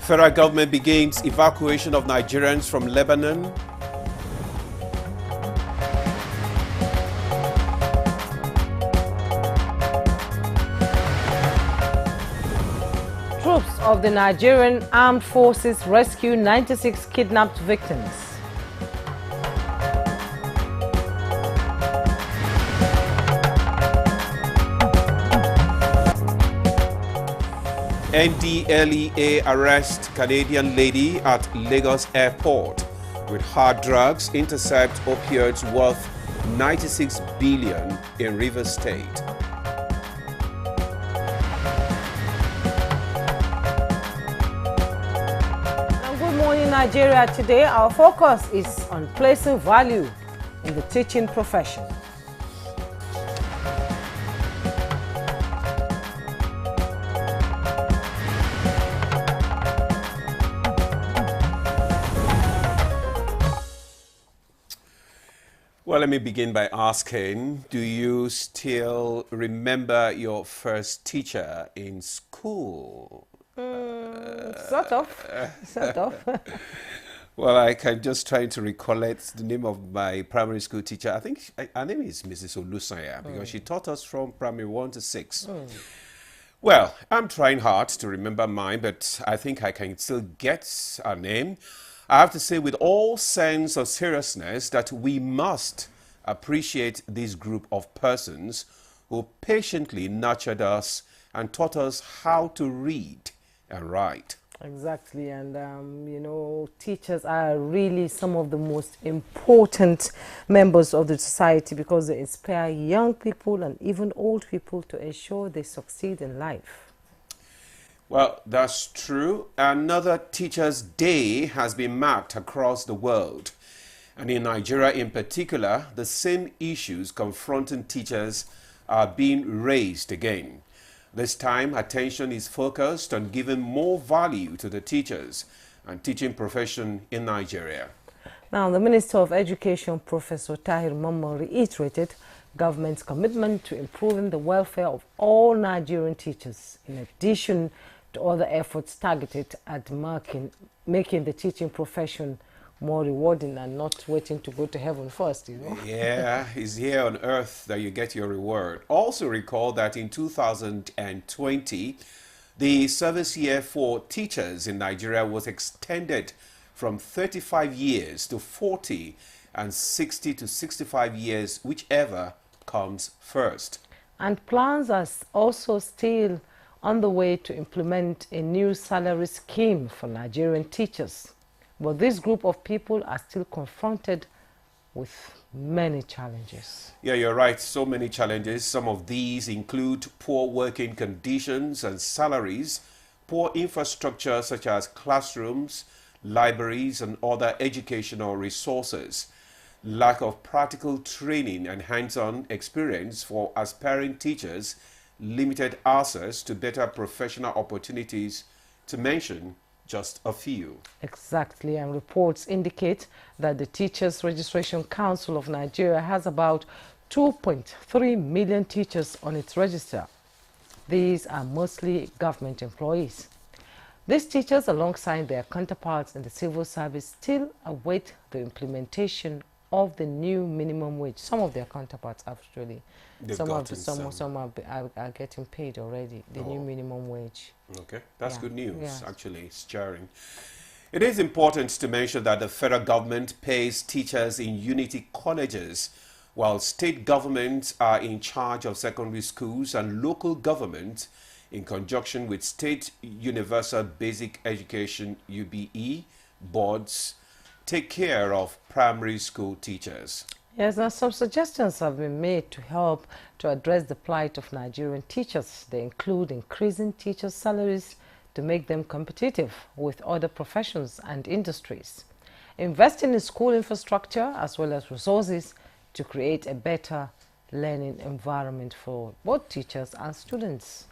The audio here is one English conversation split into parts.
Federal government begins evacuation of Nigerians from Lebanon. Troops of the Nigerian Armed Forces rescue 96 kidnapped victims. NDLEA arrest Canadian lady at Lagos airport with hard drugs, intercept opioids worth 96 billion in Rivers State. Good morning, Nigeria. Today, our focus is on placing value in the teaching profession. Well, let me begin by asking, do you still remember your first teacher in school? Sort of. Well, I can just try to recollect the name of my primary school teacher. I think her name is Mrs. Olusanya because she taught us from primary 1 to 6. Well, I'm trying hard to remember mine, but I think I can still get her name. I have to say with all sense of seriousness that we must appreciate this group of persons who patiently nurtured us and taught us how to read and write. Exactly, and you know, teachers are really some of the most important members of the society because they inspire young people and even old people to ensure they succeed in life. Well, that's true. Another Teachers' Day has been marked across the world. And in Nigeria in particular, the same issues confronting teachers are being raised again. This time, attention is focused on giving more value to the teachers and teaching profession in Nigeria. Now, the Minister of Education, Professor Tahir Mamman, reiterated government's commitment to improving the welfare of all Nigerian teachers, in addition to other efforts targeted at making the teaching profession more rewarding and not waiting to go to heaven first, you know. Yeah, it's here on earth that you get your reward. Also recall that in 2020, the service year for teachers in Nigeria was extended from 35 years to 40 and 60 to 65 years, whichever comes first. And plans are also still on the way to implement a new salary scheme for Nigerian teachers. But this group of people are still confronted with many challenges. Yeah, you're right. So many challenges. Some of these include poor working conditions and salaries, poor infrastructure such as classrooms, libraries, and other educational resources, lack of practical training and hands-on experience for aspiring teachers, limited access to better professional opportunities, to mention just a few. Exactly, and reports indicate that the Teachers Registration Council of Nigeria has about 2.3 million teachers on its register. These are mostly government employees. These teachers, alongside their counterparts in the civil service, still await the implementation of the new minimum wage. Some of their counterparts actually. Some are getting paid already, the new minimum wage. Okay, that's good news, yes. Actually, it's jarring. It is important to mention that the federal government pays teachers in unity colleges, while state governments are in charge of secondary schools and local government, in conjunction with State Universal Basic Education UBE boards, take care of primary school teachers. Yes, now some suggestions have been made to help to address the plight of Nigerian teachers. They include increasing teachers' salaries to make them competitive with other professions and industries, investing in school infrastructure as well as resources to create a better learning environment for both teachers and students.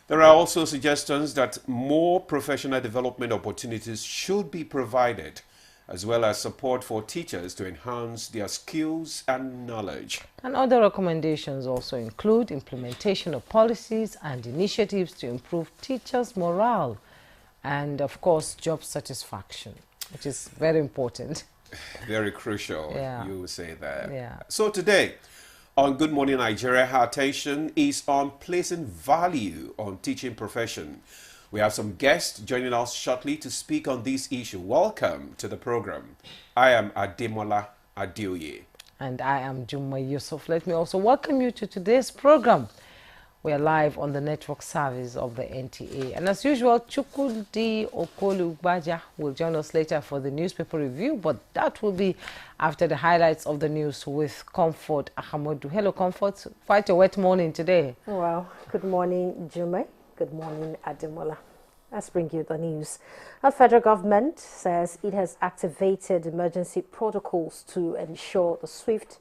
There are also suggestions that more professional development opportunities should be provided, as well as support for teachers to enhance their skills and knowledge. And other recommendations also include implementation of policies and initiatives to improve teachers' morale and of course job satisfaction, which is very important. Very crucial, Yeah. you would say that. Yeah. So today, on Good Morning Nigeria, our attention is on placing value on teaching profession. We have some guests joining us shortly to speak on this issue. Welcome to the program. I am Ademola Adeoye. And I am Juma Yusuf. Let me also welcome you to today's program. We are live on the network service of the NTA. And as usual, Chukwudi Okolu-Gbaja will join us later for the newspaper review, but that will be after the highlights of the news with Comfort Ahamodu. Hello, Comfort. Quite a wet morning today. Well, good morning, Juma. Good morning, Ademola. Let's bring you the news. The federal government says it has activated emergency protocols to ensure the swift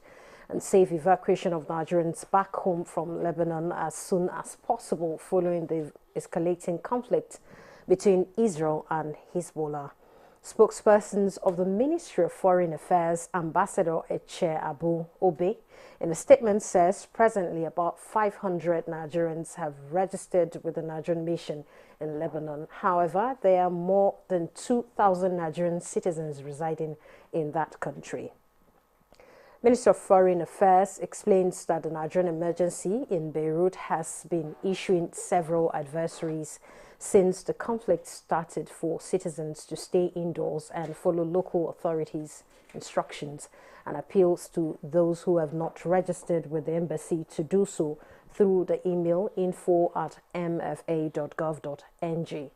and safe evacuation of Nigerians back home from Lebanon as soon as possible following the escalating conflict between Israel and Hezbollah. Spokespersons of the Ministry of Foreign Affairs, Ambassador Eche Abu Obe, in a statement says presently about 500 Nigerians have registered with the Nigerian mission in Lebanon. However, there are more than 2,000 Nigerian citizens residing in that country. Minister of Foreign Affairs explains that the Nigerian emergency in Beirut has been issuing several advisories since the conflict started for citizens to stay indoors and follow local authorities' instructions, and appeals to those who have not registered with the embassy to do so through the email info@mfa.gov.ng.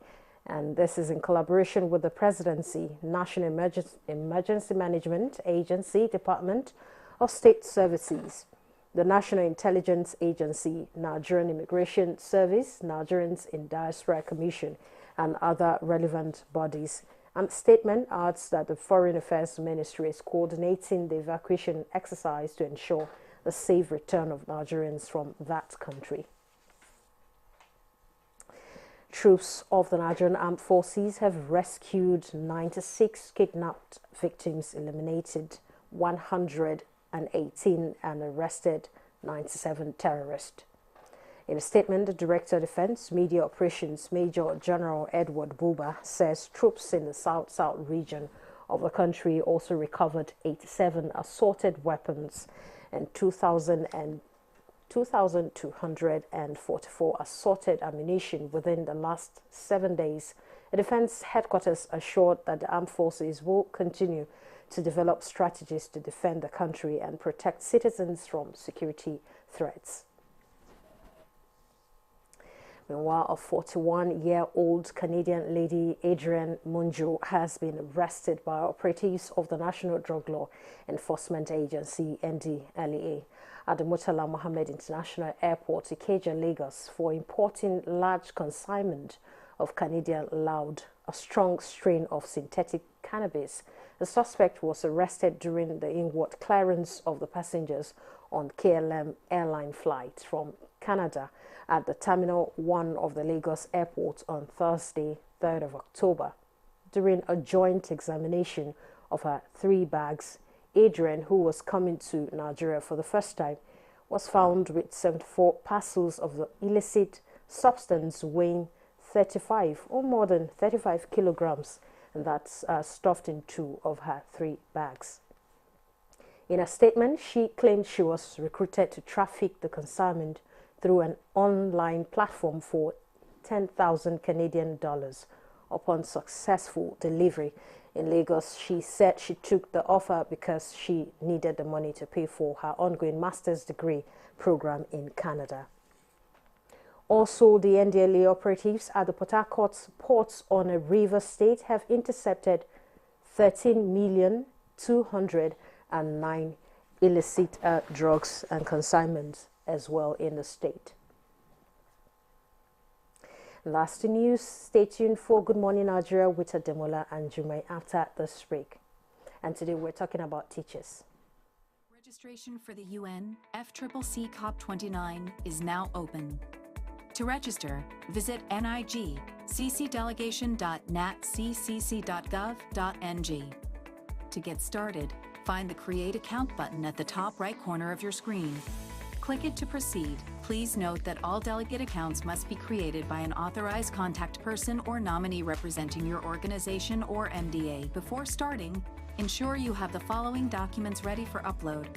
And this is in collaboration with the Presidency, National Emergency Management Agency, Department of State Services, the National Intelligence Agency, Nigerian Immigration Service, Nigerians in Diaspora Commission, and other relevant bodies. And the statement adds that the Foreign Affairs Ministry is coordinating the evacuation exercise to ensure the safe return of Nigerians from that country. Troops of the Nigerian Armed Forces have rescued 96 kidnapped victims, eliminated 118 and arrested 97 terrorists. In a statement, the Director of Defense Media Operations, Major General Edward Buba, says troops in the south-south region of the country also recovered 87 assorted weapons and 2,244 assorted ammunition within the last 7 days. The Defense Headquarters assured that the armed forces will continue to develop strategies to defend the country and protect citizens from security threats. Meanwhile, a 41-year-old Canadian lady, Adrienne Munjo, has been arrested by operatives of the National Drug Law Enforcement Agency, NDLEA, at the Murtala Mohammed International Airport, Ikeja, Lagos, for importing large consignment of Canadian Loud, a strong strain of synthetic cannabis. The suspect was arrested during the inward clearance of the passengers on KLM airline flight from Canada at the Terminal 1 of the Lagos Airport on Thursday, 3rd of October. During a joint examination of her 3 bags, Adrian, who was coming to Nigeria for the first time, was found with 74 parcels of the illicit substance weighing 35 or more than 35 kilograms, and that's stuffed in 2 of her 3 bags. In a statement, she claimed she was recruited to traffic the consignment through an online platform for 10,000 Canadian dollars. Upon successful delivery in Lagos, she said she took the offer because she needed the money to pay for her ongoing master's degree program in Canada. Also, the NDLEA operatives at the Port Harcourt ports on a river state have intercepted 13,209,000 illicit drugs and consignments as well in the state. Last news, stay tuned for Good Morning Nigeria with Ademola and Jumai after this break. And today we're talking about teachers. Registration for the UN FCCC COP29 is now open. To register, visit nigccdelegation.natccc.gov.ng. To get started, find the Create Account button at the top right corner of your screen. Click it to proceed. Please note that all delegate accounts must be created by an authorized contact person or nominee representing your organization or MDA. Before starting, ensure you have the following documents ready for upload.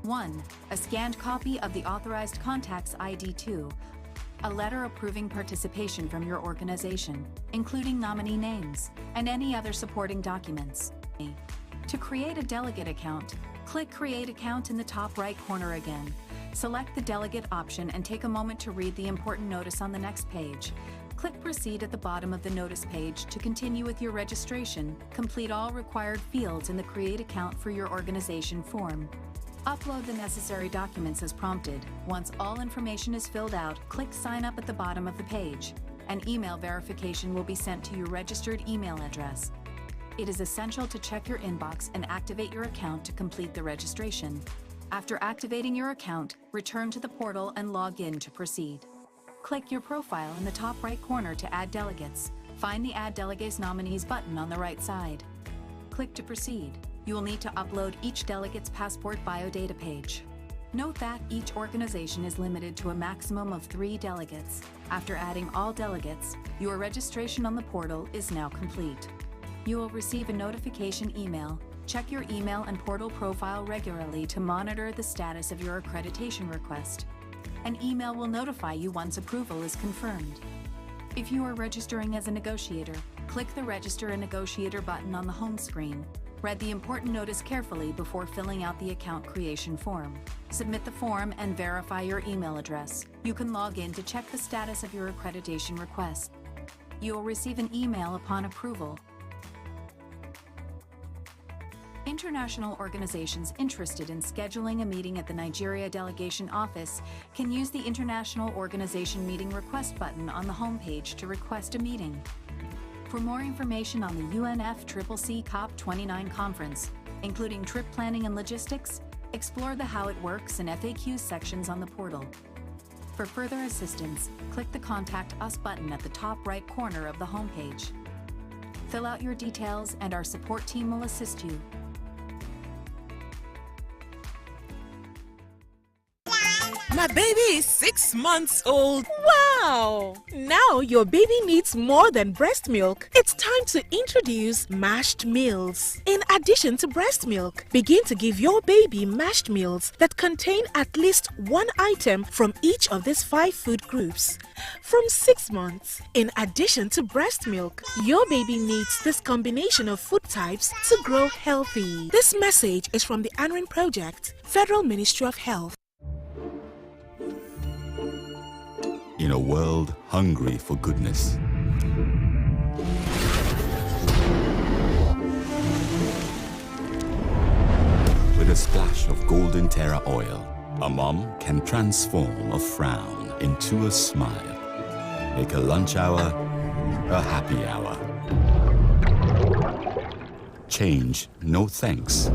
1. A scanned copy of the authorized contact's ID. 2. A letter approving participation from your organization, including nominee names, and any other supporting documents. To create a delegate account, click Create Account in the top right corner again. Select the delegate option and take a moment to read the important notice on the next page. Click Proceed at the bottom of the notice page to continue with your registration. Complete all required fields in the Create Account for your organization form. Upload the necessary documents as prompted. Once all information is filled out, click Sign Up at the bottom of the page. An email verification will be sent to your registered email address. It is essential to check your inbox and activate your account to complete the registration. After activating your account, return to the portal and log in to proceed. Click your profile in the top right corner to add delegates. Find the Add Delegates Nominees button on the right side. Click to proceed. You will need to upload each delegate's passport biodata page. Note that each organization is limited to a maximum of 3 delegates. After adding all delegates, your registration on the portal is now complete. You will receive a notification email. Check your email and portal profile regularly to monitor the status of your accreditation request. An email will notify you once approval is confirmed. If you are registering as a negotiator, click the Register a Negotiator button on the home screen. Read the important notice carefully before filling out the account creation form. Submit the form and verify your email address. You can log in to check the status of your accreditation request. You will receive an email upon approval. International organizations interested in scheduling a meeting at the Nigeria Delegation Office can use the International Organization Meeting Request button on the homepage to request a meeting. For more information on the UNFCCC COP29 conference, including trip planning and logistics, explore the How It Works and FAQ sections on the portal. For further assistance, click the Contact Us button at the top right corner of the homepage. Fill out your details and our support team will assist you. My baby is 6 months old. Wow! Now your baby needs more than breast milk. It's time to introduce mashed meals. In addition to breast milk, begin to give your baby mashed meals that contain at least one item from each of these 5 food groups. From 6 months, in addition to breast milk, your baby needs this combination of food types to grow healthy. This message is from the ANRIN Project, Federal Ministry of Health. In a world hungry for goodness, with a splash of golden Terra oil, a mom can transform a frown into a smile. Make a lunch hour a happy hour. Change no thanks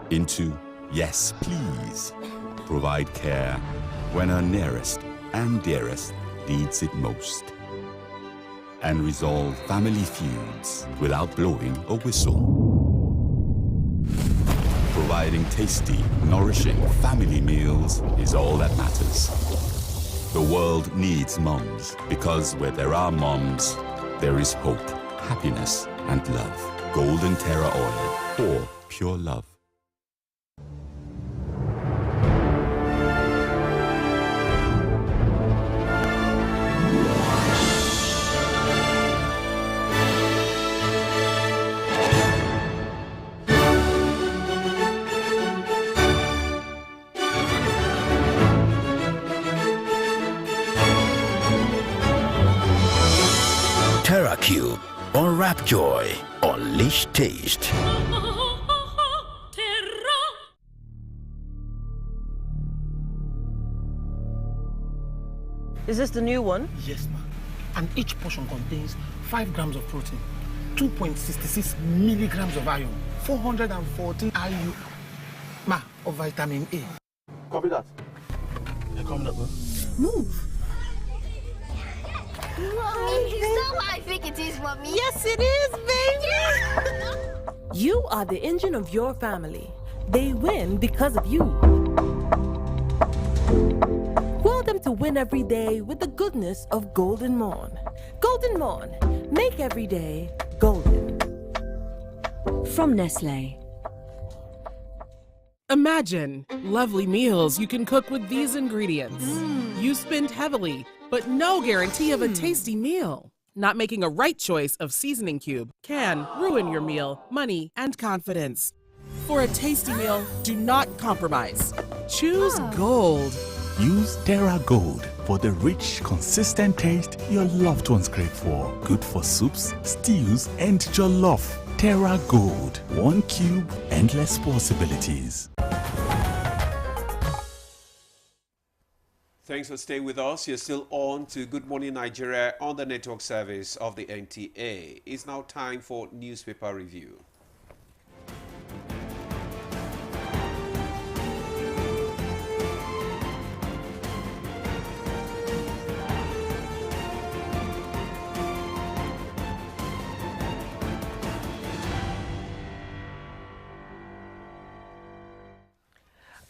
into yes please. Provide care when our nearest and dearest needs it most. And resolve family feuds without blowing a whistle. Providing tasty, nourishing family meals is all that matters. The world needs moms, because where there are moms, there is hope, happiness, and love. Golden Terra Oil, or pure love. TerraCube, unwrap joy, unleash taste. Is this the new one? Yes, ma. And each portion contains 5 grams of protein, 2.66 milligrams of iron, 414 IU, ma, of vitamin A. Copy that. You're coming up, huh? Move. Mommy, is that what I think it is, Mommy? Yes, it is, baby! You are the engine of your family. They win because of you. Will them to win every day with the goodness of Golden Morn. Golden Morn, make every day golden. From Nestle. Imagine lovely meals you can cook with these ingredients. You spend heavily, but no guarantee of a tasty meal. Not making a right choice of seasoning cube can ruin your meal, money, and confidence. For a tasty meal, do not compromise. Choose Gold. Use Terra Gold for the rich, consistent taste your loved ones crave for. Good for soups, stews, and jollof. Terra Gold. One cube, endless possibilities. Thanks for staying with us. You're still on to Good Morning Nigeria on the network service of the NTA. It's now time for newspaper review.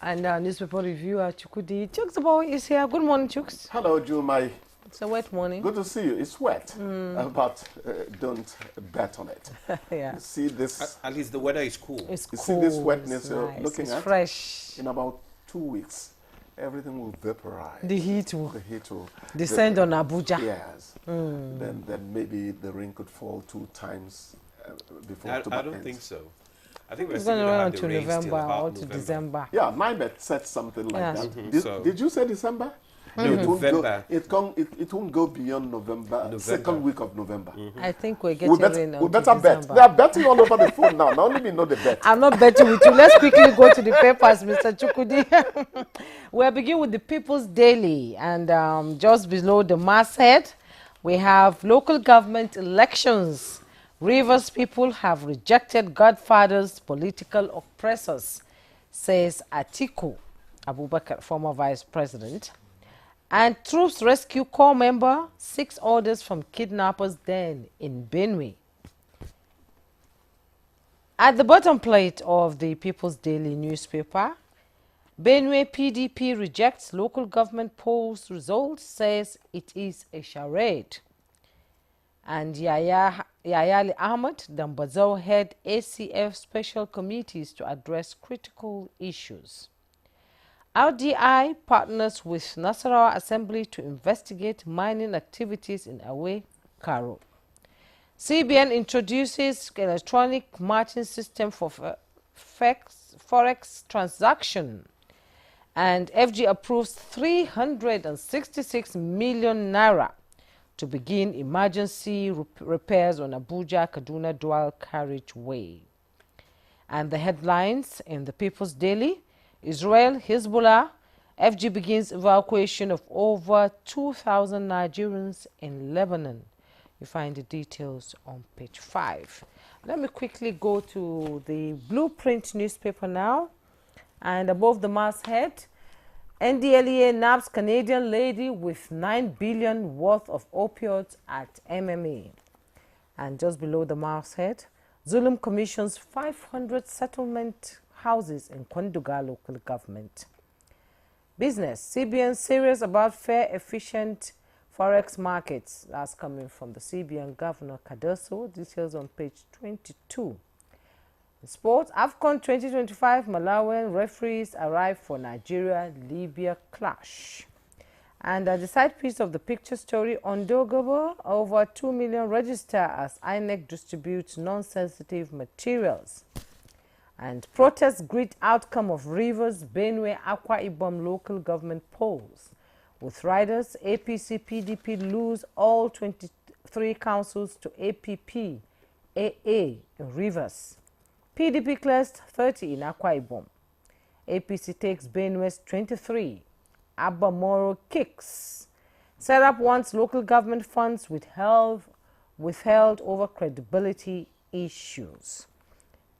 And our newspaper reviewer, Chukudi. Chooks Boy is here. Good morning, Chooks. Hello, Jumai. It's a wet morning. Good to see you. It's wet, but don't bet on it. Yeah. You see this? At least the weather is cool. It's You cool. see this wetness it's you're nice. looking it's at? fresh. In about 2 weeks, everything will vaporize. The heat will The heat will descend on Abuja. Yes. Then maybe the rain could fall 2 times before I October don't ends. think so. I think we're It's still going to going to run have the until rain still November about or to December. Yeah, NIMET said something like Yes. that. Did you say December? No, it won't go, November. it won't go beyond November, second week of November. I think we're getting rain until We better bet. December. They are betting all over the phone now. Not only me know the bet. I'm not betting with you. Let's quickly go to the papers, Mr. Chukudi. We'll begin with the People's Daily. And just below the masthead, we have local government elections. Rivers people have rejected Godfather's political oppressors, says Atiku Abubakar, former vice president. And troops rescue corps member, 6 orders from kidnappers den in Benue. At the bottom plate of the People's Daily newspaper, Benue PDP rejects local government polls results, says it is a charade. And Yaya Ali Ahmed Dambazo head ACF special committees to address critical issues. RDI partners with Nasarawa Assembly to investigate mining activities in Awe, Karo. CBN introduces electronic matching system for forex transaction. And FG approves 366 million naira to begin emergency repairs on Abuja-Kaduna dual carriageway. And the headlines in the People's Daily: Israel, Hezbollah, FG begins evacuation of over 2,000 Nigerians in Lebanon. You find the details on page 5. Let me quickly go to the Blueprint newspaper now. And above the masthead, NDLEA nabs Canadian lady with 9 billion worth of opioids at MMA. And just below the masthead, Zulum commissions 500 settlement houses in Kwanduga local government. Business: CBN serious about fair, efficient forex markets. That's coming from the CBN Governor Cardoso. Details on page 22. Sports: AFCON 2025 Malawian referees arrive for Nigeria-Libya clash. And the side piece of the picture story: Ondogobo, over 2 million register as INEC distributes non-sensitive materials. And protests greet outcome of Rivers, Benue, Akwa Ibom local government polls. With riders, APC, PDP lose all 23 councils to APP, AA in Rivers. PDP clears 30 in Akwa Ibom. APC takes Benue's 23. Abba Moro kicks. Serap wants local government funds withheld over credibility issues.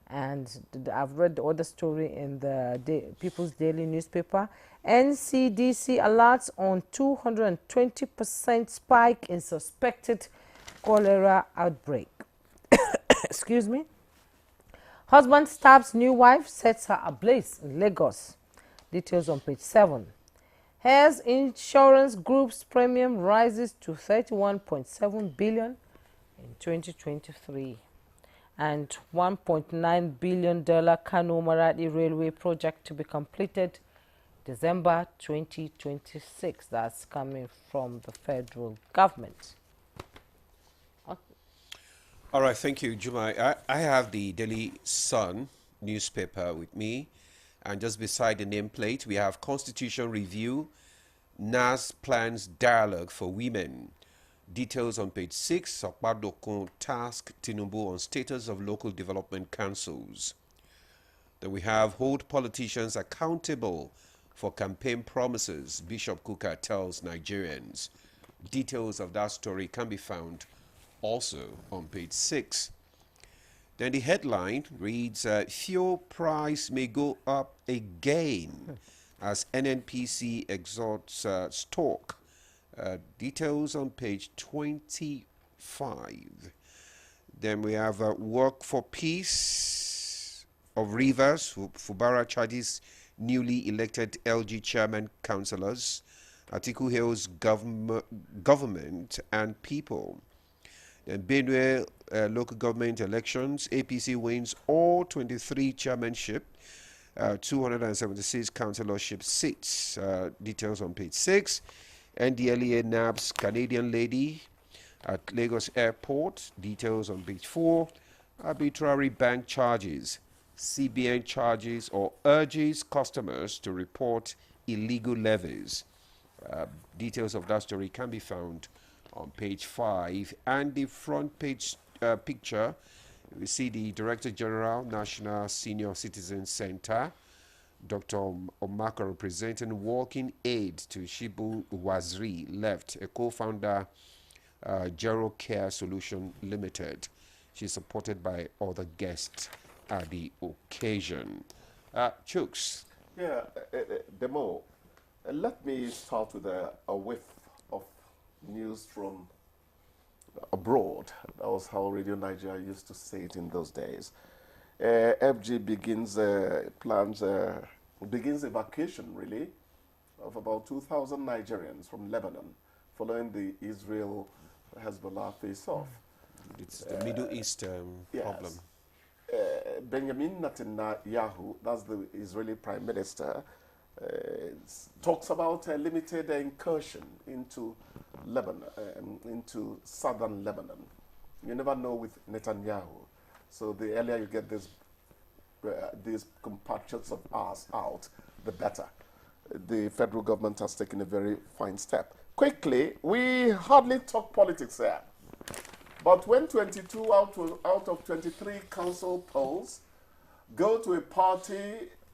And I've read the other story in the People's Daily newspaper. NCDC alerts on 220% spike in suspected cholera outbreak. Excuse me. Husband stabs new wife, sets her ablaze in Lagos. Details on page 7. Heirs Insurance Group's premium rises to 31.7 billion in 2023. And $1.9 billion Kano Maradi Railway project to be completed December 2026. That's coming from the federal government. All right, thank you, Juma. I have the Daily Sun newspaper with me, and just beside the nameplate, we have Constitution Review, NAS plans dialogue for women. Details on page 6. Okpadokun task Tinubu on status of local development councils. Then we have hold politicians accountable for campaign promises. Bishop Kuka tells Nigerians. Details of that story can be found also on page 6. Then the headline reads, fuel price may go up again as NNPC exhorts stock. Details on page 25. Then we have work for peace of Rivers. Fubara charges newly elected LG chairman councillors. Atiku hails government and people. Then Benue local government elections. APC wins all 23 chairmanship, 276 councillorship seats. Details on page 6. NDLEA nabs Canadian lady at Lagos Airport. Details on page 4. Arbitrary bank charges. CBN charges or urges customers to report illegal levies. Details of that story can be found on page 5. And the front page picture, we see the Director General, National Senior Citizen Center, Dr. Omaka, representing Walking Aid to Shibu Wazri, left, a co-founder, Gero Care Solution Limited. She's supported by other guests at the occasion. Chooks. Yeah, Demo, let me start with a whiff of news from abroad. That was how Radio Nigeria used to say it in those days. FG begins begins evacuation, really, of about 2,000 Nigerians from Lebanon following the Israel-Hezbollah face-off. It's the Middle East problem. Benjamin Netanyahu, that's the Israeli Prime Minister, talks about a limited incursion into Lebanon, into southern Lebanon. You never know with Netanyahu. So the earlier you get these compatriots of ours out, the better. The federal government has taken a very fine step. Quickly, we hardly talk politics here. But when 22 out of 23 council polls go to a party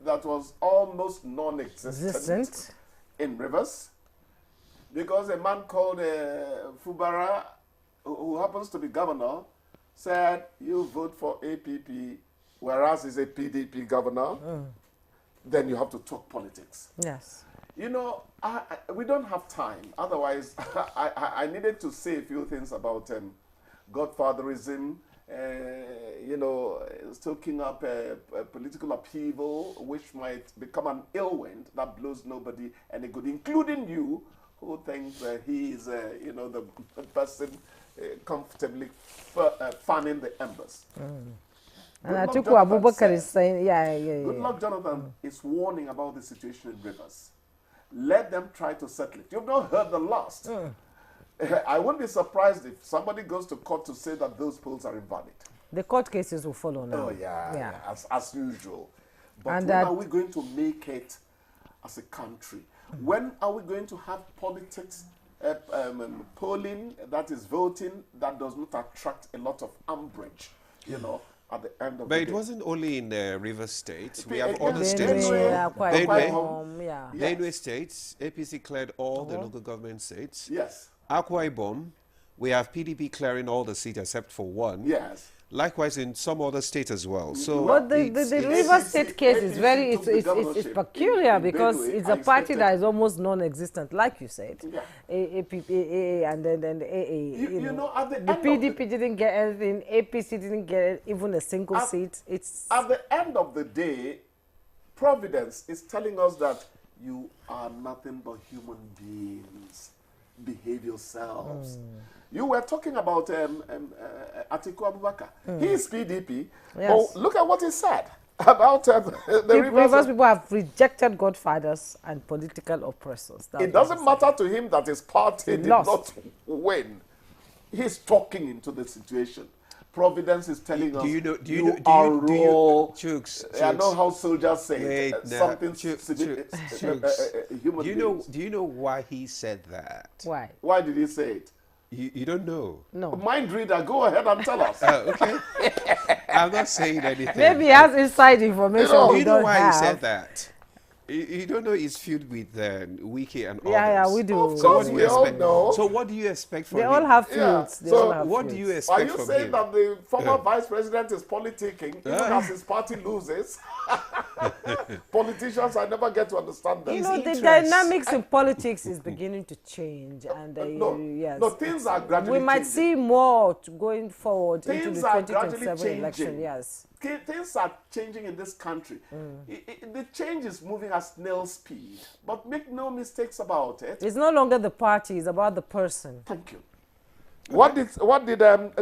that was almost non-existent in Rivers, because a man called Fubara, who happens to be governor, said, you vote for APP, whereas he's a PDP governor, then you have to talk politics. Yes. You know, we don't have time. Otherwise, I needed to say a few things about godfatherism, you know, stoking up a political upheaval, which might become an ill wind that blows nobody any good, including you, who thinks he is, you know, the person comfortably fanning the embers. And Atiku Abubakar is saying, Good luck, Jonathan, is warning about the situation in Rivers. Let them try to settle it. You've not heard the last. I wouldn't be surprised if somebody goes to court to say that those polls are invalid. The court cases will follow now. Oh, yeah. As usual. But and when are we going to make it as a country? When are we going to have politics, polling, that is voting, that does not attract a lot of umbrage, you know, at the end of the day? But it wasn't only in the River State. We have other Benue, states. Benue states, APC cleared all the local government seats. Yes. Akwa Ibom, we have PDP clearing all the seats except for one. Yes. Likewise in some other states as well. So, but the Rivers State case is very it's peculiar because it's a party that is almost non-existent, like you said. APPA and then the AA. You know, at the PDP didn't get anything. APC didn't get even a single seat. It's at the end of the day, Providence is telling us that you are nothing but human beings. Behave yourselves. You were talking about Atiku Abubakar. He is PDP. Yes. Oh, look at what he said about the Rivers people have rejected godfathers and political oppressors. It doesn't matter to him that his party did not win. He's talking into the situation. Providence is telling us you are raw. I know how soldiers say something human beings. Do you know why he said that? Why? Why did he say it? You don't know? No. Mind reader, go ahead and tell us. Okay. I'm not saying anything. Maybe he has inside information. You know why he said that? You don't know he's filled with wiki and others. Yeah, we do. Of course, we all know. So what do you expect from him? They all have fields. Yeah. So what do you expect from him? Are you saying that the former vice president is politicking even as his party loses? Politicians, I never get to understand that. You know, the dynamics in politics is beginning to change. And no, things are gradually we might see more going forward into the 2027 changing. election. Yes. Things are changing in this country. The change is moving at snail speed. But make no mistakes about it. It's no longer the party, it's about the person. Thank you. Okay. What did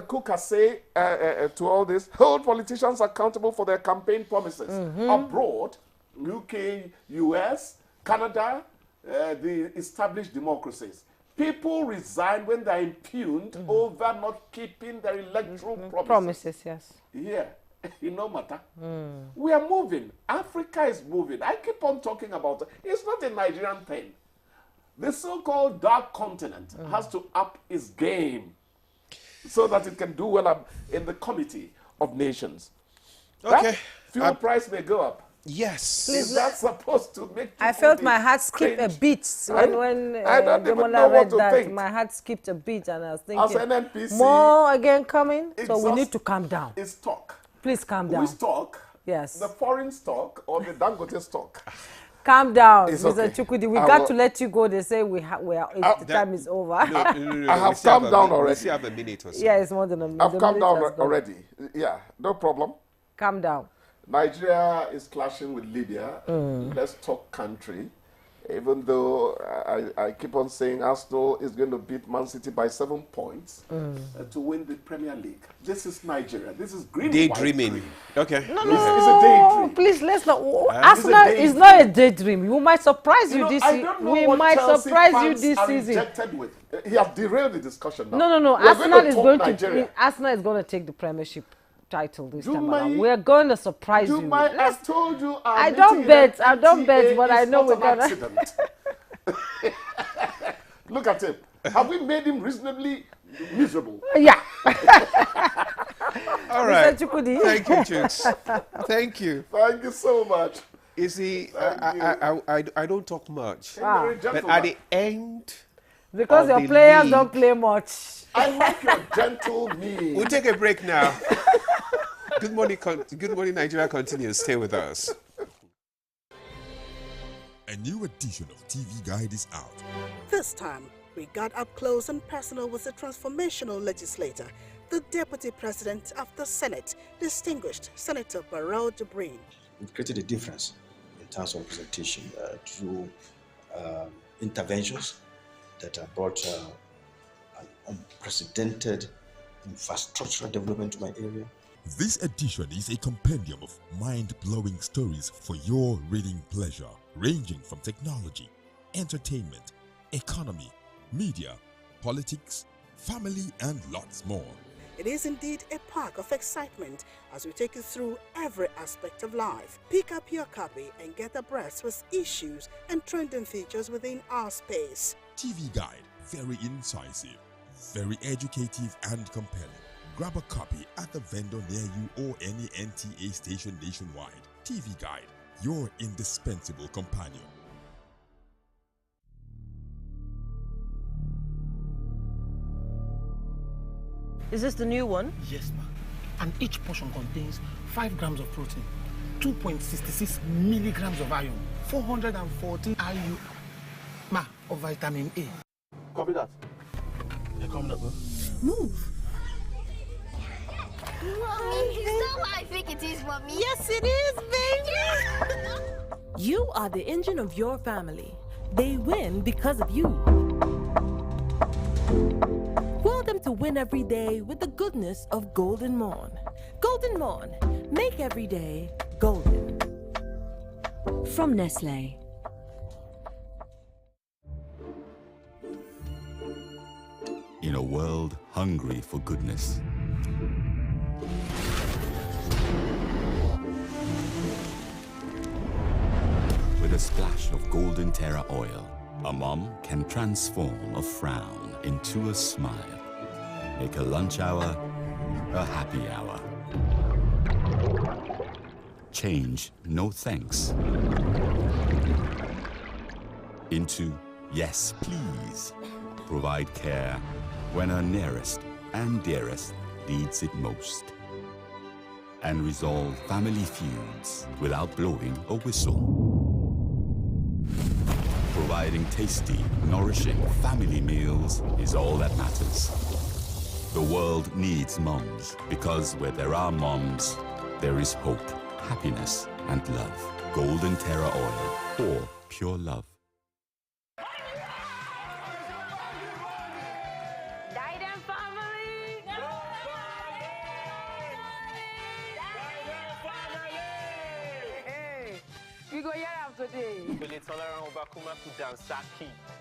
Kuka say to all this? Hold politicians accountable for their campaign promises. Abroad, UK, US, Canada, the established democracies. People resign when they're impugned over not keeping their electoral promises. Yes. Yeah. It no matter. We are moving. Africa is moving. I keep on talking about it. It's not a Nigerian thing. The so-called dark continent has to up its game so that it can do well in the Committee of Nations. Okay. Fuel price may go up. Yes. Is that supposed to make I felt my heart skip a beat when I don't even know what to think. My heart skipped a beat and I was thinking, as an NPC, more again coming, so we need to calm down. It's talk. Please calm down. We stock. Yes. The foreign stock or the Dangote stock. Calm down, it's Mr. Okay. Chukudi. We got to let you go. They say the time is over. No, I have calmed down already. We still have a minute or so. Yeah, it's more than a minute. I've calmed down already. Yeah, no problem. Calm down. Nigeria is clashing with Libya. Let's talk country. Even though I keep on saying Arsenal is going to beat Man City by 7 points to win the Premier League. This is Nigeria. This is green. Daydreaming. Okay. No, it's a daydream. Please, let's not. Arsenal is not a daydream. We might surprise you this season. We might surprise you this season. With. He has derailed the discussion now. No. Arsenal is going to take the Premiership title this time around. We're going to surprise you. I told you. I don't bet, but I know we're going to. Look at him. Have we made him reasonably miserable? Yeah. All right. Thank you, Chooks. Thank you. Thank you so much. You see, I don't talk much. But at the end, because your players don't play much. I like your gentle me. We'll take a break now. Good morning, Nigeria continues. Stay with us. A new edition of TV Guide is out. This time, we got up close and personal with the transformational legislator, the Deputy President of the Senate, distinguished Senator Barrow Jibrin. We've created a difference in terms of representation through interventions that have brought an unprecedented infrastructural development to my area. This edition is a compendium of mind-blowing stories for your reading pleasure, ranging from technology, entertainment, economy, media, politics, family, and lots more. It is indeed a park of excitement as we take you through every aspect of life. Pick up your copy and get abreast with issues and trending features within our space. TV Guide, very incisive, very educative and compelling. Grab a copy at the vendor near you or any NTA station nationwide. TV Guide, your indispensable companion. Is this the new one? Yes, ma'am. and each portion contains 5 grams of protein, 2.66 milligrams of iron, 414 IU of vitamin A. Copy that. Here come the Move. Mommy, is that what I think it is, Mommy? Yes, it is, baby. You are the engine of your family. They win because of you. Will them to win every day with the goodness of Golden Morn. Golden Morn, make every day golden. From Nestlé. In a world hungry for goodness, with a splash of golden Terra oil, a mom can transform a frown into a smile. Make a lunch hour a happy hour. Change no thanks into yes please. Provide care when our nearest and dearest needs it most. And resolve family feuds without blowing a whistle. Providing tasty, nourishing family meals is all that matters. The world needs moms, because where there are moms, there is hope, happiness, and love. Golden Terra Oil, or pure love. We go here today.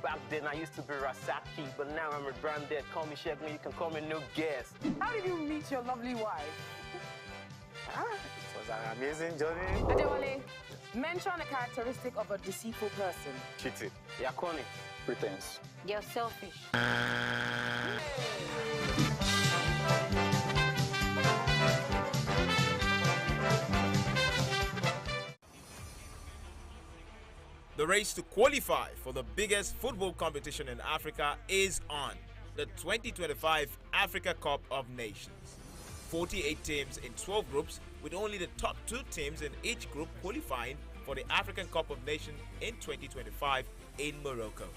Back then I used to be Rasaki, but now I'm rebranded. Call me Shek, you can call me no guest. How did you meet your lovely wife? It was an amazing journey. Adewale, mention a characteristic of a deceitful person. Cheating. You're corny. Pretense. You're selfish. The race to qualify for the biggest football competition in Africa is on, the 2025 Africa Cup of Nations. 48 teams in 12 groups, with only the top 2 teams in each group qualifying for the African Cup of Nations in 2025 in Morocco.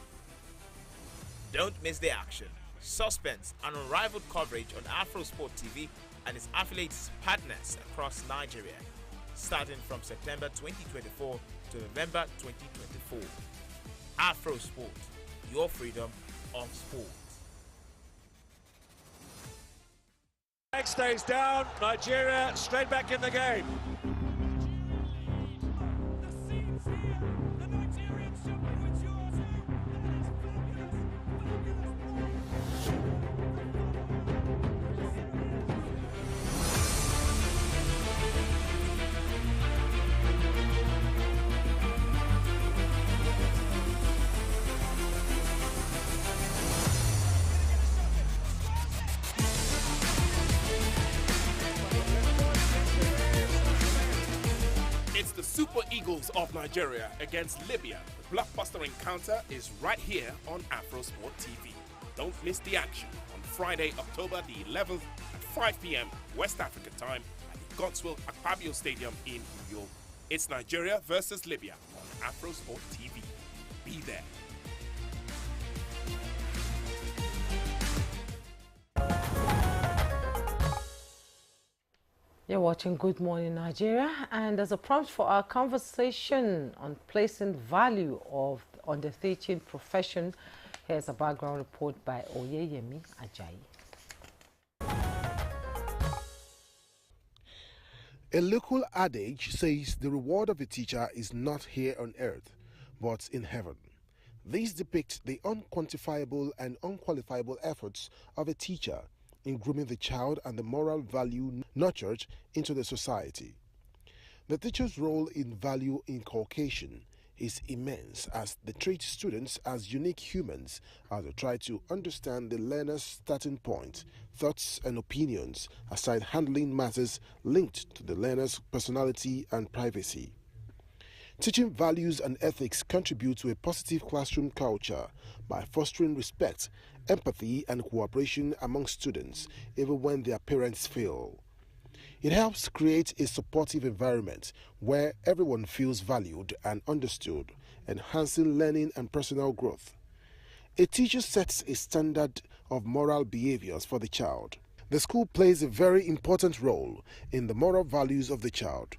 Don't miss the action, suspense and unrivaled coverage on AfroSport TV and its affiliates partners across Nigeria, starting from September 2024 to November 2024. AfroSport, your freedom of sport. Leg stays down, Nigeria straight back in the game. It's the Super Eagles of Nigeria against Libya. The blockbuster encounter is right here on AfroSport TV. Don't miss the action on Friday, October the 11th at 5 p.m. West African time at the Godswill Akpabio Stadium in New York. It's Nigeria versus Libya on AfroSport TV. Be there. You're watching Good Morning Nigeria, and as a prompt for our conversation on placing value on the teaching profession, here's a background report by Oyeyemi Ajayi. A local adage says the reward of a teacher is not here on earth, but in heaven. These depict the unquantifiable and unqualifiable efforts of a teacher in grooming the child and the moral value nurtured into the society. The teacher's role in value inculcation is immense, as they treat students as unique humans as they try to understand the learner's starting point, thoughts and opinions, aside handling matters linked to the learner's personality and privacy. Teaching values and ethics contribute to a positive classroom culture by fostering respect, empathy and cooperation among students, even when their parents fail. It helps create a supportive environment where everyone feels valued and understood, enhancing learning and personal growth. A teacher sets a standard of moral behaviors for the child. The school plays a very important role in the moral values of the child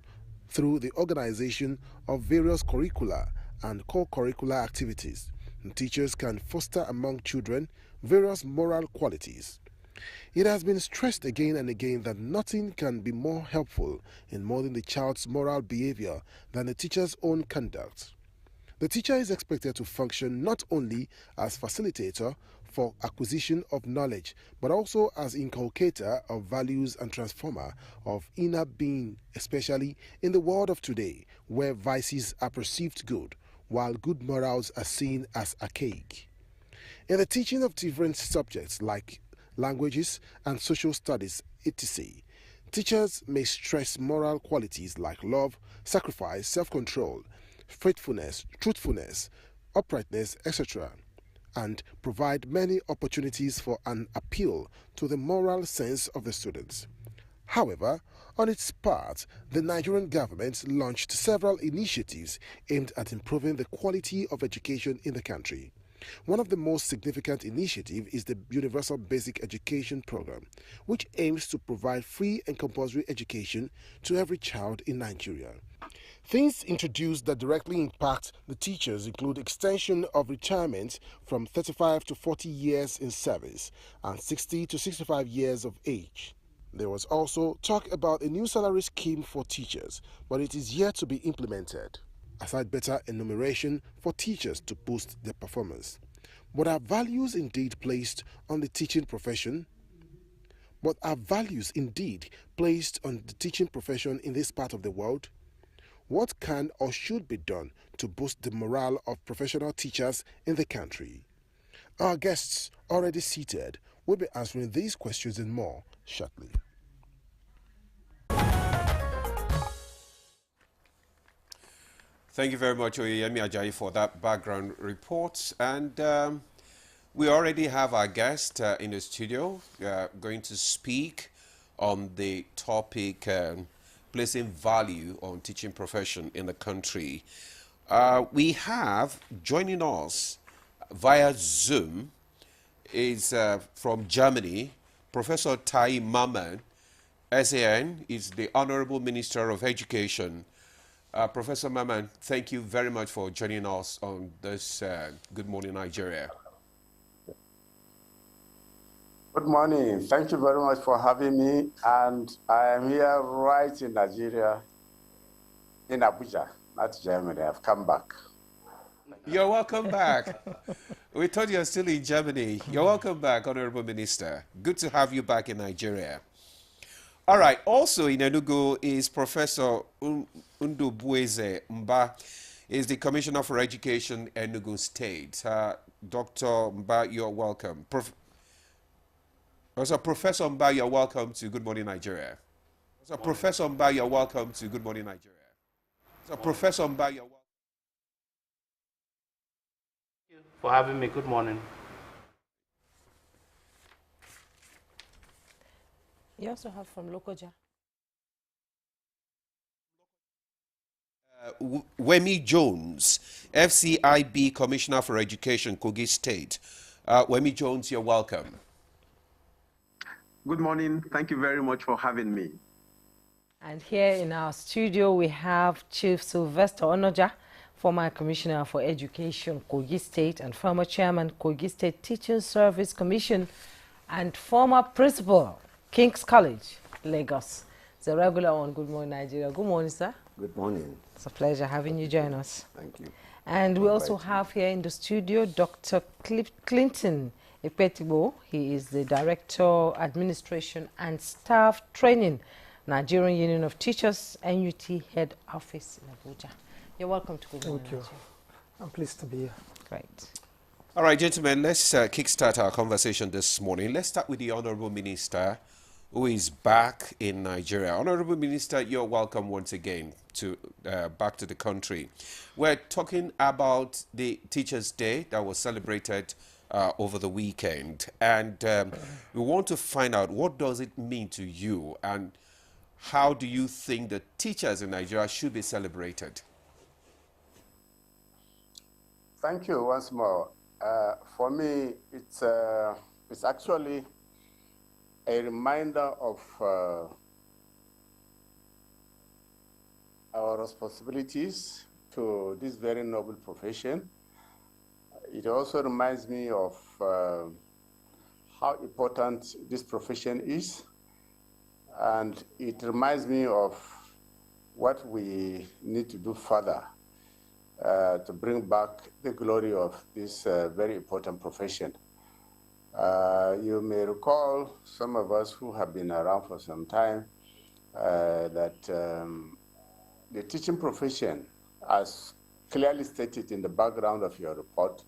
through the organization of various curricula and co-curricular activities. And teachers can foster among children various moral qualities. It has been stressed again and again that nothing can be more helpful in molding the child's moral behavior than the teacher's own conduct. The teacher is expected to function not only as facilitator for acquisition of knowledge, but also as inculcator of values and transformer of inner being, especially in the world of today, where vices are perceived good, while good morals are seen as archaic. In the teaching of different subjects like languages and social studies, etc., teachers may stress moral qualities like love, sacrifice, self-control, faithfulness, truthfulness, uprightness, etc., and provide many opportunities for an appeal to the moral sense of the students. However, on its part, the Nigerian government launched several initiatives aimed at improving the quality of education in the country. One of the most significant initiatives is the Universal Basic Education Program, which aims to provide free and compulsory education to every child in Nigeria. Things introduced that directly impact the teachers include extension of retirement from 35 to 40 years in service and 60 to 65 years of age. There was also talk about a new salary scheme for teachers, but it is yet to be implemented. Aside better enumeration for teachers to boost their performance. But are values indeed placed on the teaching profession? But are values indeed placed on the teaching profession in this part of the world? What can or should be done to boost the morale of professional teachers in the country? Our guests, already seated, will be answering these questions and more shortly. Thank you very much, Oyeyemi Ajayi, for that background report. And we already have our guest in the studio going to speak on the topic placing value on teaching profession in the country. We have joining us via Zoom is from Germany, Professor Tai Maman. SAN is the Honorable Minister of Education. Professor Maman, thank you very much for joining us on this Good Morning Nigeria. Good morning. Thank you very much for having me. And I am here right in Nigeria, in Abuja, not Germany. I've come back. You're welcome back. We thought you were still in Germany. You're welcome back, Honorable Minister. Good to have you back in Nigeria. All right. Also in Enugu is Professor Ndubueze Mba, is the Commissioner for Education, Enugu State. Dr. Mba, you're welcome. Professor Mba, you're welcome to Good Morning Nigeria. Professor Mba, you're welcome to Good Morning Nigeria. Professor Mba, you're welcome. Thank you for having me. Good morning. You also have from Lokoja. Wemi Jones, FCIB Commissioner for Education, Kogi State. Wemi Jones, you're welcome. Good morning. Thank you very much for having me. And here in our studio, we have Chief Sylvester Onoja, former Commissioner for Education, Kogi State, and former Chairman, Kogi State Teaching Service Commission, and former Principal, King's College, Lagos. It's a regular on Good Morning Nigeria. Good morning, sir. Good morning. It's a pleasure having you join us. Thank you. And we also have here in the studio Dr. Clinton Ipetibo. He is the Director, Administration and Staff Training, Nigerian Union of Teachers, NUT Head Office in Abuja. You're welcome to Good Morning. Thank you. I'm pleased to be here. Great. All right, gentlemen, let's kickstart our conversation this morning. Let's start with the Honorable Minister, who is back in Nigeria. Honorable Minister, you're welcome once again to back to the country. We're talking about the Teachers' Day that was celebrated over the weekend, and we want to find out what does it mean to you, and how do you think the teachers in Nigeria should be celebrated? Thank you once more. For me, it's actually a reminder of our responsibilities to this very noble profession. It also reminds me of how important this profession is, and it reminds me of what we need to do further to bring back the glory of this very important profession. You may recall, some of us who have been around for some time, that the teaching profession, as clearly stated in the background of your report,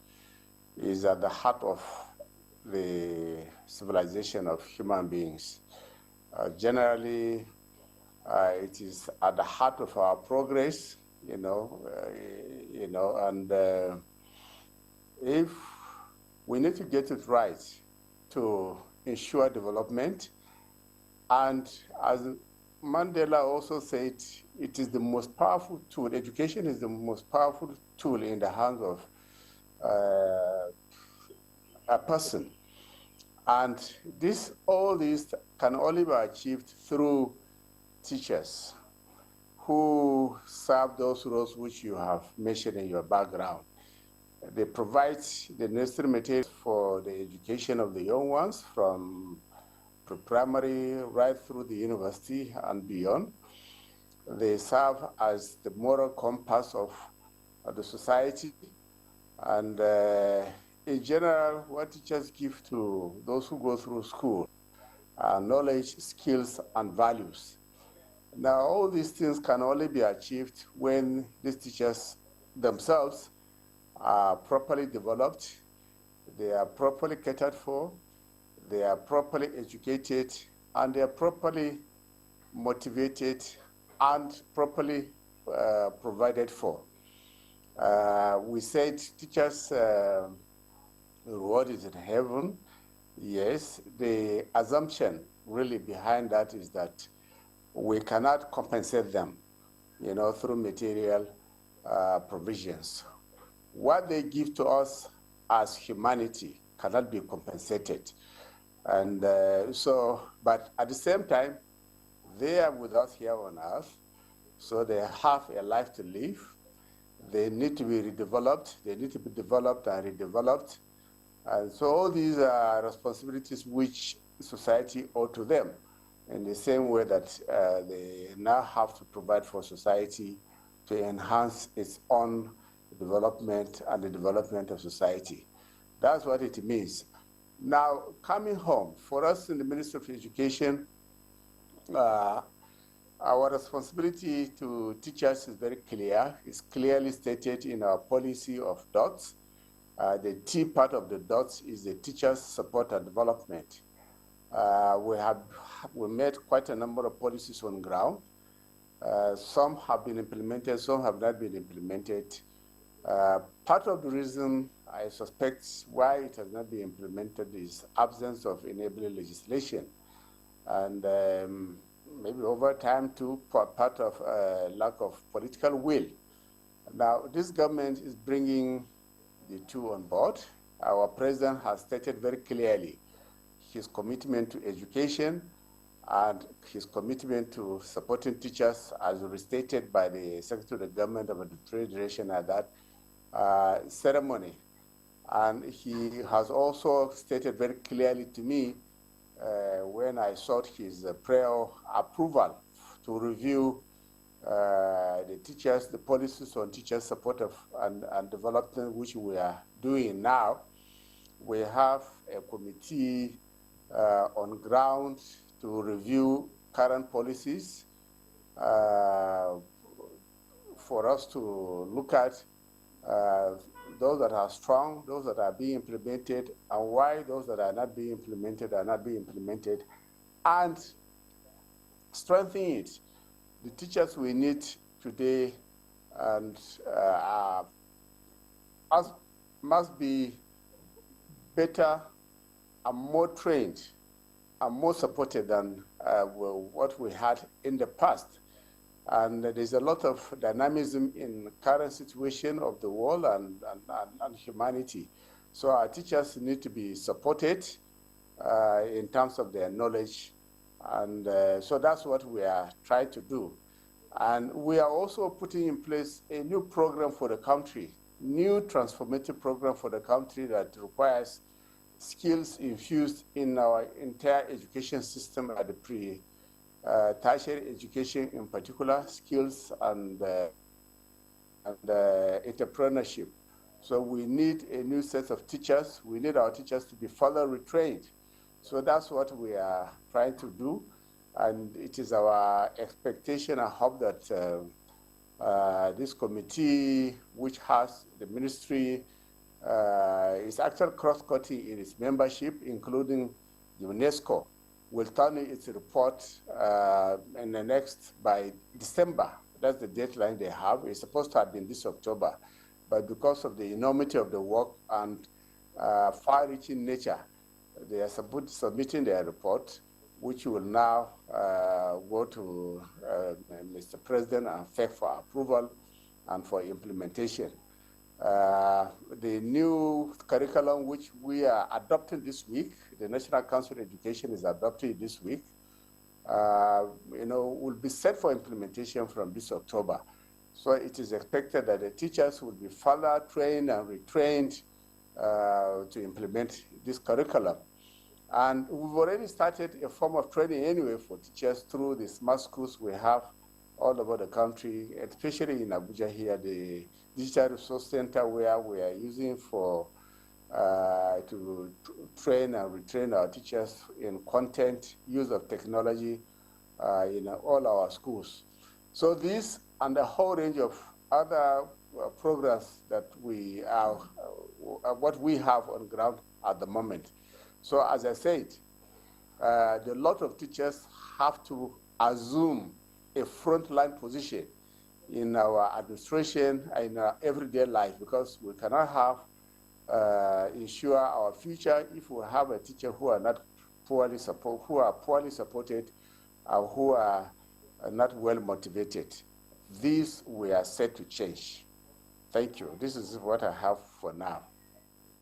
is at the heart of the civilization of human beings. Generally, it is at the heart of our progress, and if we need to get it right to ensure development, and as Mandela also said, it is the most powerful tool. Education is the most powerful tool in the hands of a person. And all this can only be achieved through teachers who serve those roles which you have mentioned in your background. They provide the necessary materials for the education of the young ones from primary right through the university and beyond. They serve as the moral compass of the society. And in general, what teachers give to those who go through school are knowledge, skills, and values. Now, all these things can only be achieved when these teachers themselves are properly developed, they are properly catered for, they are properly educated, and they are properly motivated and properly provided for. We said teachers' reward is in heaven. Yes, the assumption really behind that is that we cannot compensate them, through material provisions. What they give to us as humanity cannot be compensated. And but at the same time, they are with us here on earth, so they have a life to live. They need to be redeveloped. They need to be developed and redeveloped. And so all these are responsibilities which society owe to them, in the same way that they now have to provide for society to enhance its own development and the development of society. That's what it means. Now, coming home, for us in the Ministry of Education, our responsibility to teachers is very clear. It's clearly stated in our policy of DOTS. The T part of the DOTS is the teachers' support and development. We made quite a number of policies on ground. Some have been implemented, some have not been implemented. Part of the reason I suspect why it has not been implemented is absence of enabling legislation. And maybe over time too, part of lack of political will. Now, this government is bringing the two on board. Our president has stated very clearly his commitment to education and his commitment to supporting teachers, as restated by the Secretary of the Government of the Federation at that ceremony. And he has also stated very clearly to me when I sought his prior approval to review the teachers, the policies on teacher support and development, which we are doing now. We have a committee on ground to review current policies for us to look at those that are strong, those that are being implemented, and why those that are not being implemented are not being implemented, and strengthen it. The teachers we need today and must be better and more trained are more supported than what we had in the past. And there's a lot of dynamism in the current situation of the world and humanity. So our teachers need to be supported in terms of their knowledge. And so that's what we are trying to do. And we are also putting in place a new program for the country, new transformative program for the country that requires skills infused in our entire education system at the tertiary education in particular, skills and entrepreneurship. So we need a new set of teachers. We need our teachers to be further retrained. So that's what we are trying to do. And it is our expectation and hope that this committee, which has the ministry, is actually cross-cutting in its membership, including UNESCO, will turn in its report in the by December. That's the deadline they have. It's supposed to have been this October. But because of the enormity of the work and far-reaching nature, they are submitting their report, which will now go to Mr. President and FEC for approval and for implementation. The new curriculum, which we are adopting this week, the National Council of Education is adopting it this week, will be set for implementation from this October. So it is expected that the teachers will be further trained and retrained to implement this curriculum. And we've already started a form of training anyway for teachers through the smart schools we have all over the country, especially in Abuja here, the Digital Resource Center, where we are using for to train and retrain our teachers in content, use of technology in all our schools. So this and a whole range of other programs that we are, what we have on ground at the moment. So as I said, the lot of teachers have to assume a frontline position in our administration, in our everyday life, because we cannot have ensure our future if we have a teacher who are not poorly supported, or who are not well motivated. These we are set to change. Thank you. This is what I have for now.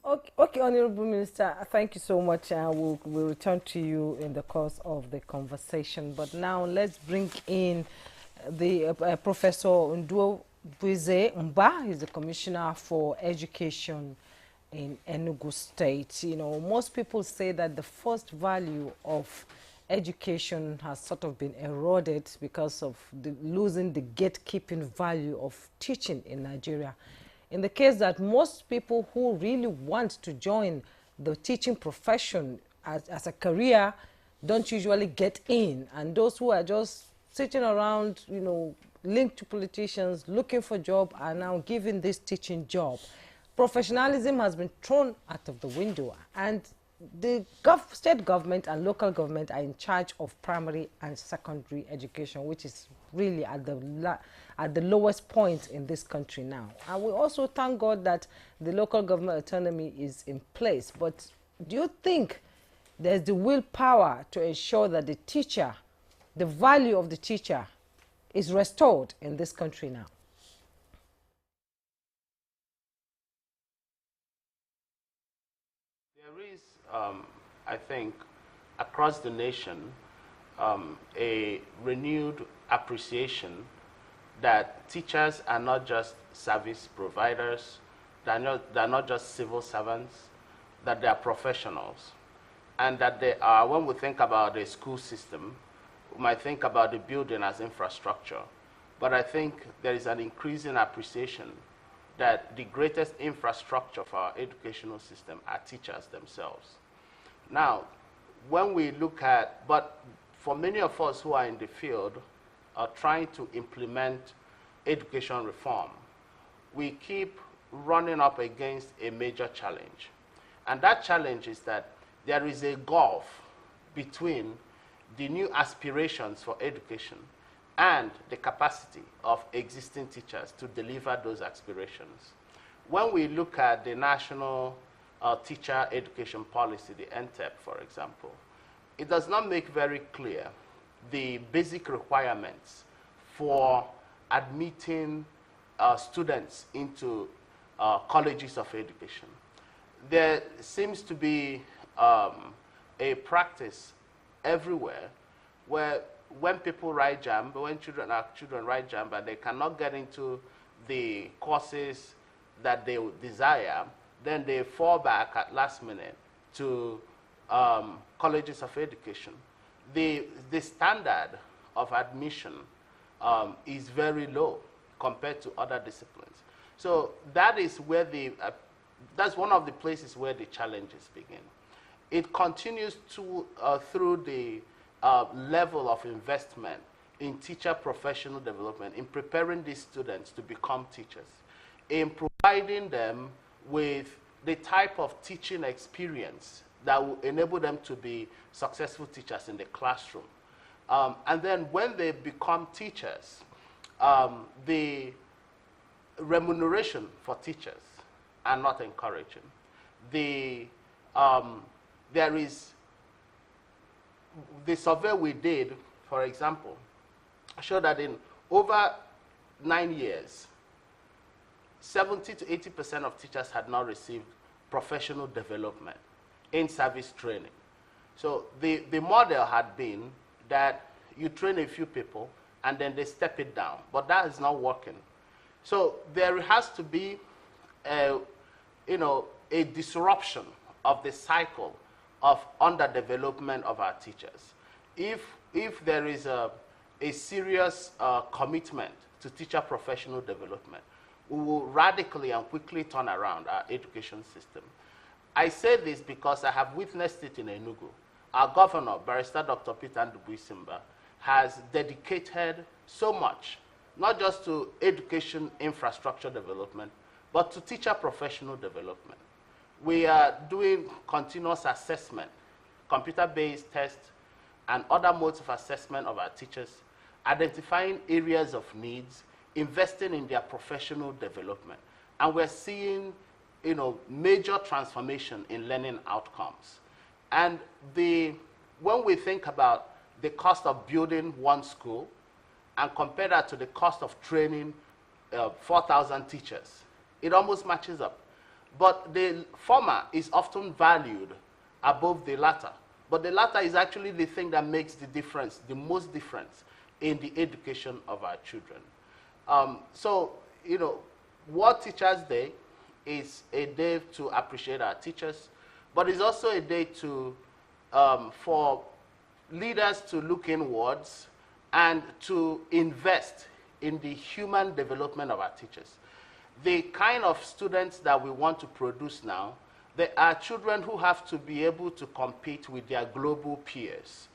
Okay, Honorable Minister, thank you so much. We'll return to you in the course of the conversation. But now let's bring in the Professor Ndubueze Mba. He's the Commissioner for Education in Enugu State. You know, most people say that the first value of education has sort of been eroded because of losing the gatekeeping value of teaching in Nigeria. In the case that most people who really want to join the teaching profession as a career don't usually get in, and those who are just sitting around, you know, linked to politicians, looking for job, are now given this teaching job. Professionalism has been thrown out of the window, and the state government and local government are in charge of primary and secondary education, which is really at the lowest point in this country now. And we also thank God that the local government autonomy is in place. But do you think there's the willpower to ensure that the teacher, the value of the teacher, is restored in this country now? There is, I think, across the nation, a renewed appreciation that teachers are not just service providers, they're not just civil servants, that they are professionals. And that they are, when we think about the school system, we might think about the building as infrastructure. But I think there is an increasing appreciation that the greatest infrastructure for our educational system are teachers themselves. Now, when we look at, but for many of us who are in the field, are trying to implement education reform, we keep running up against a major challenge. And that challenge is that there is a gulf between the new aspirations for education and the capacity of existing teachers to deliver those aspirations. When we look at the National Teacher Education Policy, the NTEP, for example, it does not make very clear the basic requirements for admitting students into colleges of education. There seems to be a practice everywhere where when people write JAMB, when children write JAMB, and they cannot get into the courses that they desire, then they fall back at last minute to colleges of education. The standard of admission is very low compared to other disciplines. So that is where that's one of the places where the challenges begin. It continues to through the level of investment in teacher professional development, in preparing these students to become teachers, in providing them with the type of teaching experience that will enable them to be successful teachers in the classroom. And then when they become teachers, the remuneration for teachers are not encouraging. There is the survey we did, for example, showed that in over 9 years, 70 to 80% of teachers had not received professional development in service training. So the model had been that you train a few people and then they step it down, but that is not working. So there has to be a disruption of the cycle of underdevelopment of our teachers. If there is a serious commitment to teacher professional development, we will radically and quickly turn around our education system. I say this because I have witnessed it in Enugu. Our governor, Barrister Dr. Peter Ndubuisimba, has dedicated so much, not just to education infrastructure development, but to teacher professional development. We are doing continuous assessment, computer-based tests, and other modes of assessment of our teachers, identifying areas of needs, investing in their professional development. And we're seeing major transformation in learning outcomes. And when we think about the cost of building one school and compare that to the cost of training 4,000 teachers, it almost matches up. But the former is often valued above the latter. But the latter is actually the thing that makes the difference, the most difference in the education of our children. World Teachers Day is a day to appreciate our teachers, but it's also a day for leaders to look inwards and to invest in the human development of our teachers. The kind of students that we want to produce now, they are children who have to be able to compete with their global peers,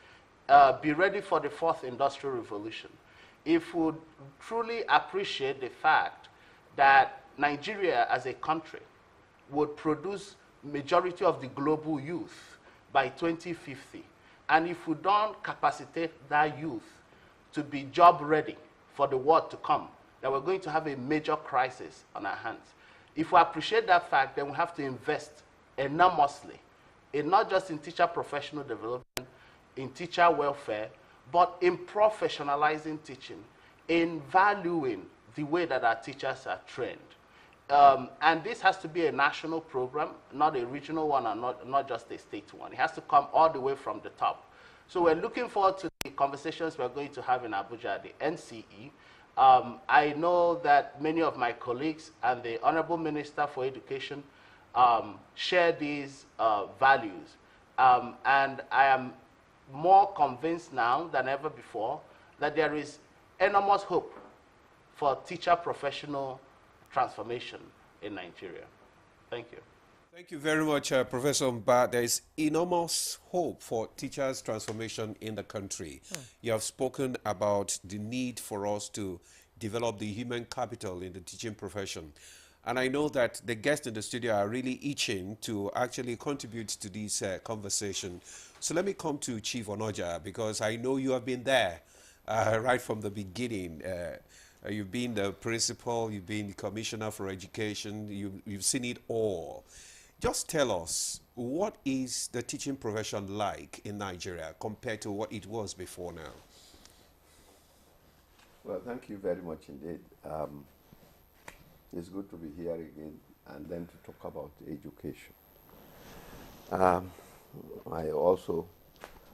be ready for the fourth industrial revolution. If we truly appreciate the fact that Nigeria as a country would produce majority of the global youth by 2050, and if we don't capacitate that youth to be job ready for the world to come, that we're going to have a major crisis on our hands. If we appreciate that fact, then we have to invest enormously, not just in teacher professional development, in teacher welfare, but in professionalizing teaching, in valuing the way that our teachers are trained. And this has to be a national program, not a regional one, and not just a state one. It has to come all the way from the top. So we're looking forward to the conversations we're going to have in Abuja at the NCE. I know that many of my colleagues and the Honorable Minister for Education share these values. And I am more convinced now than ever before that there is enormous hope for teacher professional transformation in Nigeria. Thank you. Thank you very much, Professor Mba. There is enormous hope for teachers' transformation in the country. You have spoken about the need for us to develop the human capital in the teaching profession. And I know that the guests in the studio are really itching to actually contribute to this conversation. So let me come to Chief Onoja, because I know you have been there right from the beginning. You've been the principal, you've been the commissioner for education, you've seen it all. Just tell us, what is the teaching profession like in Nigeria compared to what it was before now? Well, thank you very much indeed. It's good to be here again and then to talk about education. I also,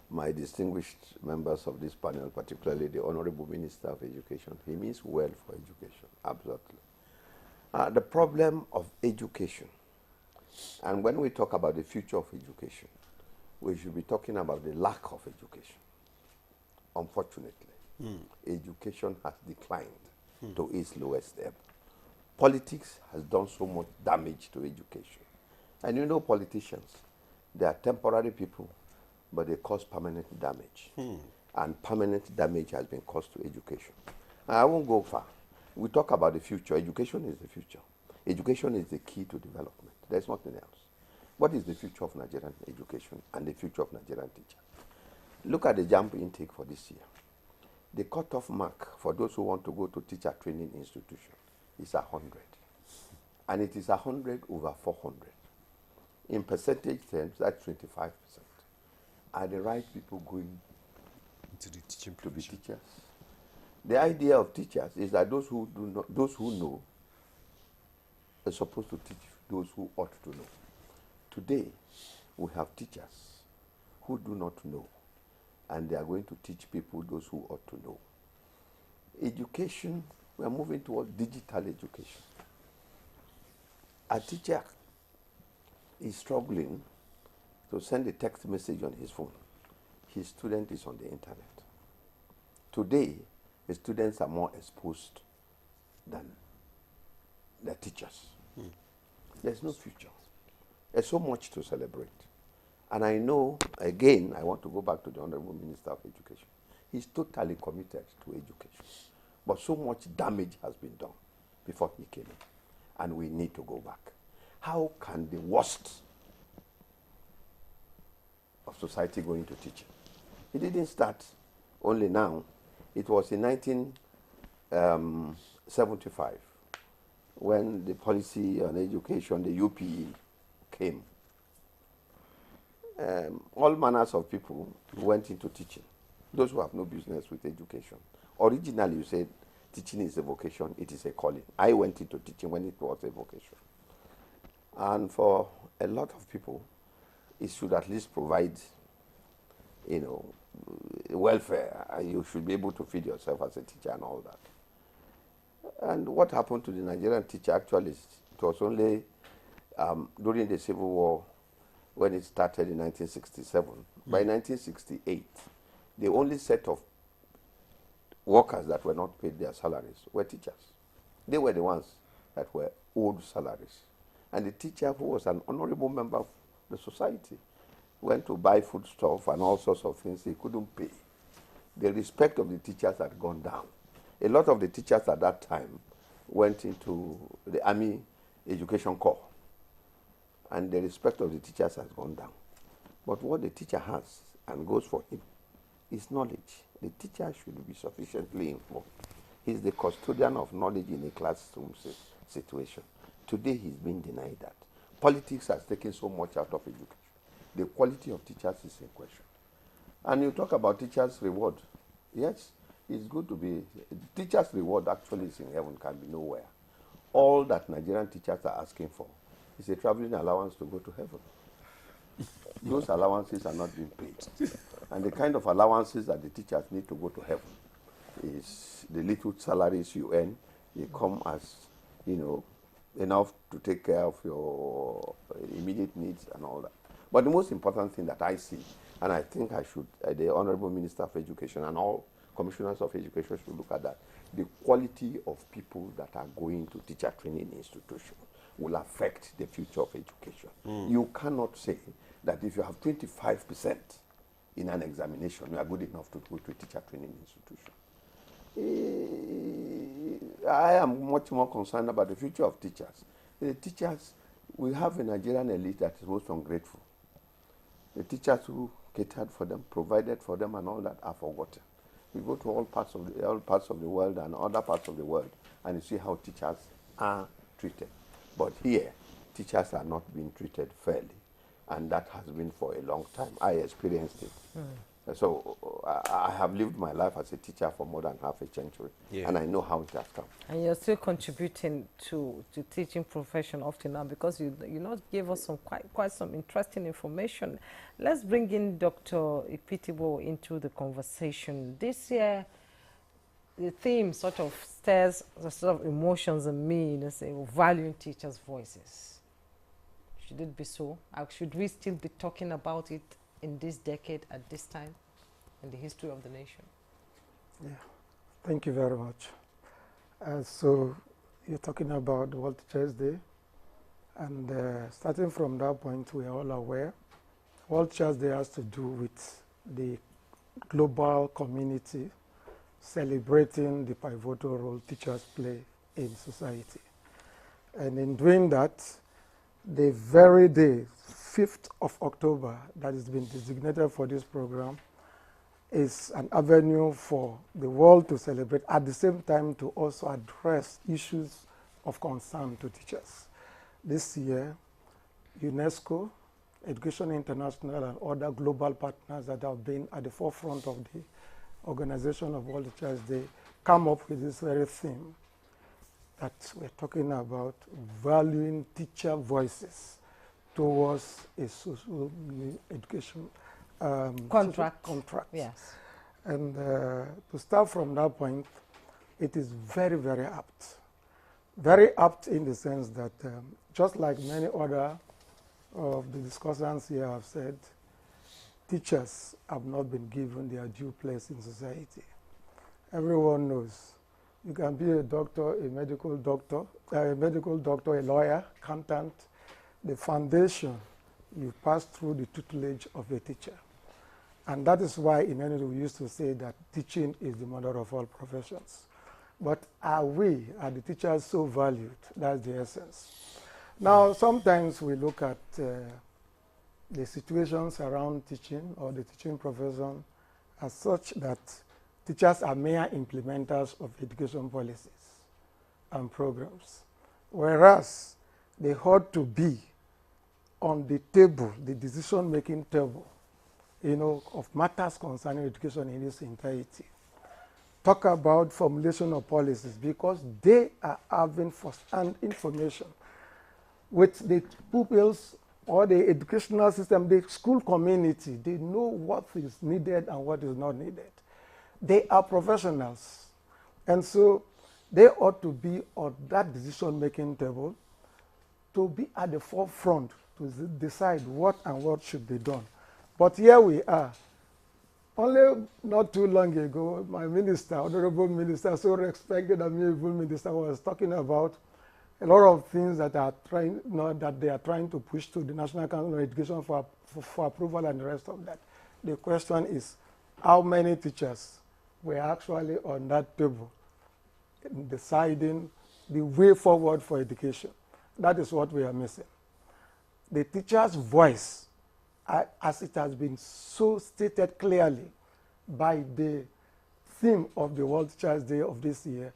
my distinguished members of this panel, particularly the Honorable Minister of Education, he means well for education, absolutely. The problem of education, and when we talk about the future of education, we should be talking about the lack of education. Unfortunately, education has declined to its lowest ebb. Politics has done so much damage to education. And you know politicians, they are temporary people, but they cause permanent damage. And permanent damage has been caused to education. I won't go far. We talk about the future. Education is the future. Education is the key to development. There's nothing else. What is the future of Nigerian education and the future of Nigerian teachers? Look at the JAMB intake for this year. The cutoff mark for those who want to go to teacher training institution is 100. And it is 100 over 400. In percentage terms, that's 25%. Are the right people going to the teaching to be teachers? The idea of teachers is that those who know are supposed to teach those who ought to know. Today, we have teachers who do not know, and they are going to teach people those who ought to know. Education, we are moving towards digital education. A teacher is struggling to send a text message on his phone. His student is on the internet. Today, the students are more exposed than the teachers. There's no future. There's so much to celebrate. And I know, again, I want to go back to the Honorable Minister of Education. He's totally committed to education. But so much damage has been done before he came in. And we need to go back. How can the worst of society go into teaching? It didn't start only now. It was in 1975 when the policy on education, the UPE, came. All manners of people went into teaching. Those who have no business with education. Originally, you said teaching is a vocation, it is a calling. I went into teaching when it was a vocation. And for a lot of people, it should at least provide, you know, welfare. You should be able to feed yourself as a teacher and all that. And what happened to the Nigerian teacher actually, it was only during the Civil War when it started in 1967. By 1968, the only set of workers that were not paid their salaries were teachers. They were the ones that were owed salaries. And the teacher, who was an honorable member of the society, went to buy foodstuff and all sorts of things he couldn't pay. The respect of the teachers had gone down. A lot of the teachers at that time went into the Army Education Corps. And the respect of the teachers has gone down. But what the teacher has and goes for him is knowledge. The teacher should be sufficiently informed. He's the custodian of knowledge in a classroom situation. Today he's being denied that. Politics has taken so much out of education. The quality of teachers is in question. And you talk about teachers' reward. Yes, it's good to be. Teachers' reward actually is in heaven, can be nowhere. All that Nigerian teachers are asking for is a traveling allowance to go to heaven. Those allowances are not being paid. And the kind of allowances that the teachers need to go to heaven is the little salaries you earn. They come as, you know, enough to take care of your immediate needs and all that. But the most important thing that I see, and I think I should, the Honorable Minister of Education and all commissioners of education should look at that, the quality of people that are going to teacher training institutions will affect the future of education. You cannot say that if you have 25% in an examination, you are good enough to go to a teacher training institution. I am much more concerned about the future of teachers. The teachers, we have a Nigerian elite that is most ungrateful. The teachers who catered for them, provided for them and all that are forgotten. We go to all parts of the world and other parts of the world and you see how teachers are treated. But here, teachers are not being treated fairly, and that has been for a long time. I experienced it. So I have lived my life as a teacher for more than half a century, and I know how it has come. And you're still contributing to teaching profession up to now, because you gave us some quite some interesting information. Let's bring in Dr. Ipitibo into the conversation. This year, the theme sort of stirs the sort of emotions in me, valuing teachers' voices. Should it be so? Should we still be talking about it in this decade, at this time, in the history of the nation? Yeah, thank you very much. So you're talking about World Teachers Day, and starting from that point, we are all aware World Teachers Day has to do with the global community celebrating the pivotal role teachers play in society. And in doing that, the very day, 5th of October, that has been designated for this program, is an avenue for the world to celebrate, at the same time to also address issues of concern to teachers. This year, UNESCO, Education International, and other global partners that have been at the forefront of the organization of World Teachers Day come up with this very theme that we're talking about, valuing teacher voices towards a social education contract. Yes. And to start from that point, it is very, very apt. Very apt in the sense that just like many other of the discussants here have said, teachers have not been given their due place in society. Everyone knows you can be a doctor, a medical doctor, a lawyer, accountant. The foundation, you pass through the tutelage of a teacher. And that is why in NLU we used to say that teaching is the mother of all professions. But are the teachers so valued? That's the essence. Now, sometimes we look at the situations around teaching or the teaching profession as such that teachers are mere implementers of education policies and programs, whereas they ought to be on the table, the decision-making table, of matters concerning education in its entirety. Talk about formulation of policies, because they are having first-hand information with the pupils or the educational system, the school community. They know what is needed and what is not needed. They are professionals, and so they ought to be on that decision-making table to be at the forefront to decide what and what should be done. But here we are. Only not too long ago, my minister, honorable minister, so respected amiable minister, was talking about a lot of things that they are trying to push to the National Council on Education for approval and the rest of that. The question is, how many teachers were actually on that table deciding the way forward for education? That is what we are missing. The teacher's voice, as it has been so stated clearly by the theme of the World Teachers Day of this year,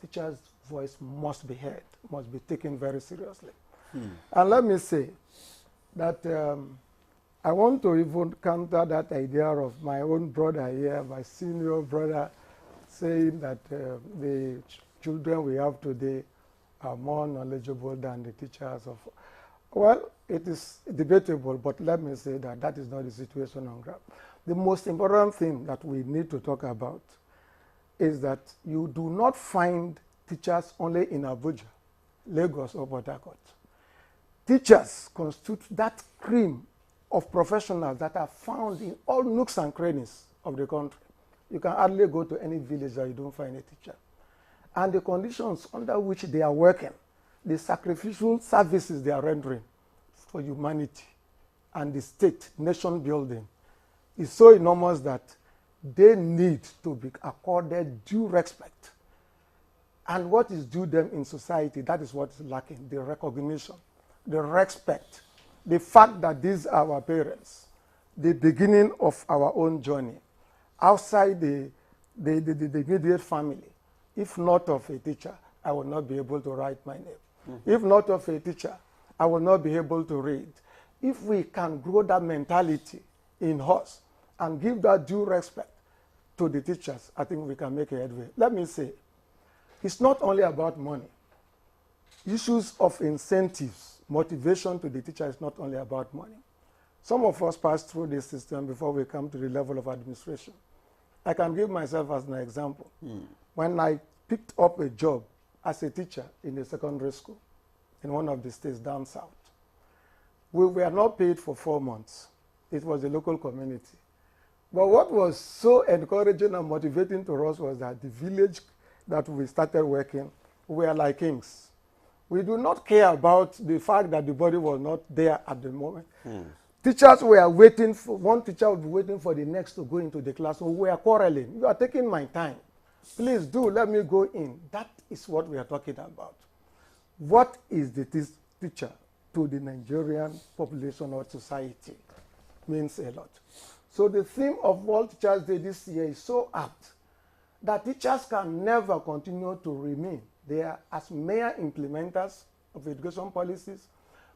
the teacher's voice must be heard, must be taken very seriously. And let me say that I want to even counter that idea of my own brother here, my senior brother, saying that the children we have today are more knowledgeable than the teachers of. Well, it is debatable, but let me say that that is not the situation on ground. The most important thing that we need to talk about is that you do not find teachers only in Abuja, Lagos, or Port Harcourt. Teachers constitute that cream of professionals that are found in all nooks and crannies of the country. You can hardly go to any village that you don't find a teacher. And the conditions under which they are working, the sacrificial services they are rendering for humanity and the state, nation building, is so enormous that they need to be accorded due respect. And what is due them in society, that is what is lacking, the recognition, the respect, the fact that these are our parents, the beginning of our own journey. Outside the immediate family, if not of a teacher, I will not be able to write my name. If not of a teacher, I will not be able to read. If we can grow that mentality in us and give that due respect to the teachers, I think we can make a headway. Let me say, it's not only about money. Issues of incentives, motivation to the teacher is not only about money. Some of us pass through this system before we come to the level of administration. I can give myself as an example. When I picked up a job as a teacher in a secondary school in one of the states down south, we were not paid for 4 months. It was a local community. But what was so encouraging and motivating to us was that the village that we started working, we were like kings. We do not care about the fact that the body was not there at the moment. Teachers were waiting for, one teacher would be waiting for the next to go into the classroom. We are quarreling. You are taking my time. Please do, let me go in. That is what we are talking about. What is the teacher to the Nigerian population or society? Means a lot. So the theme of World Teachers Day this year is so apt that teachers can never continue to remain there as mere implementers of education policies,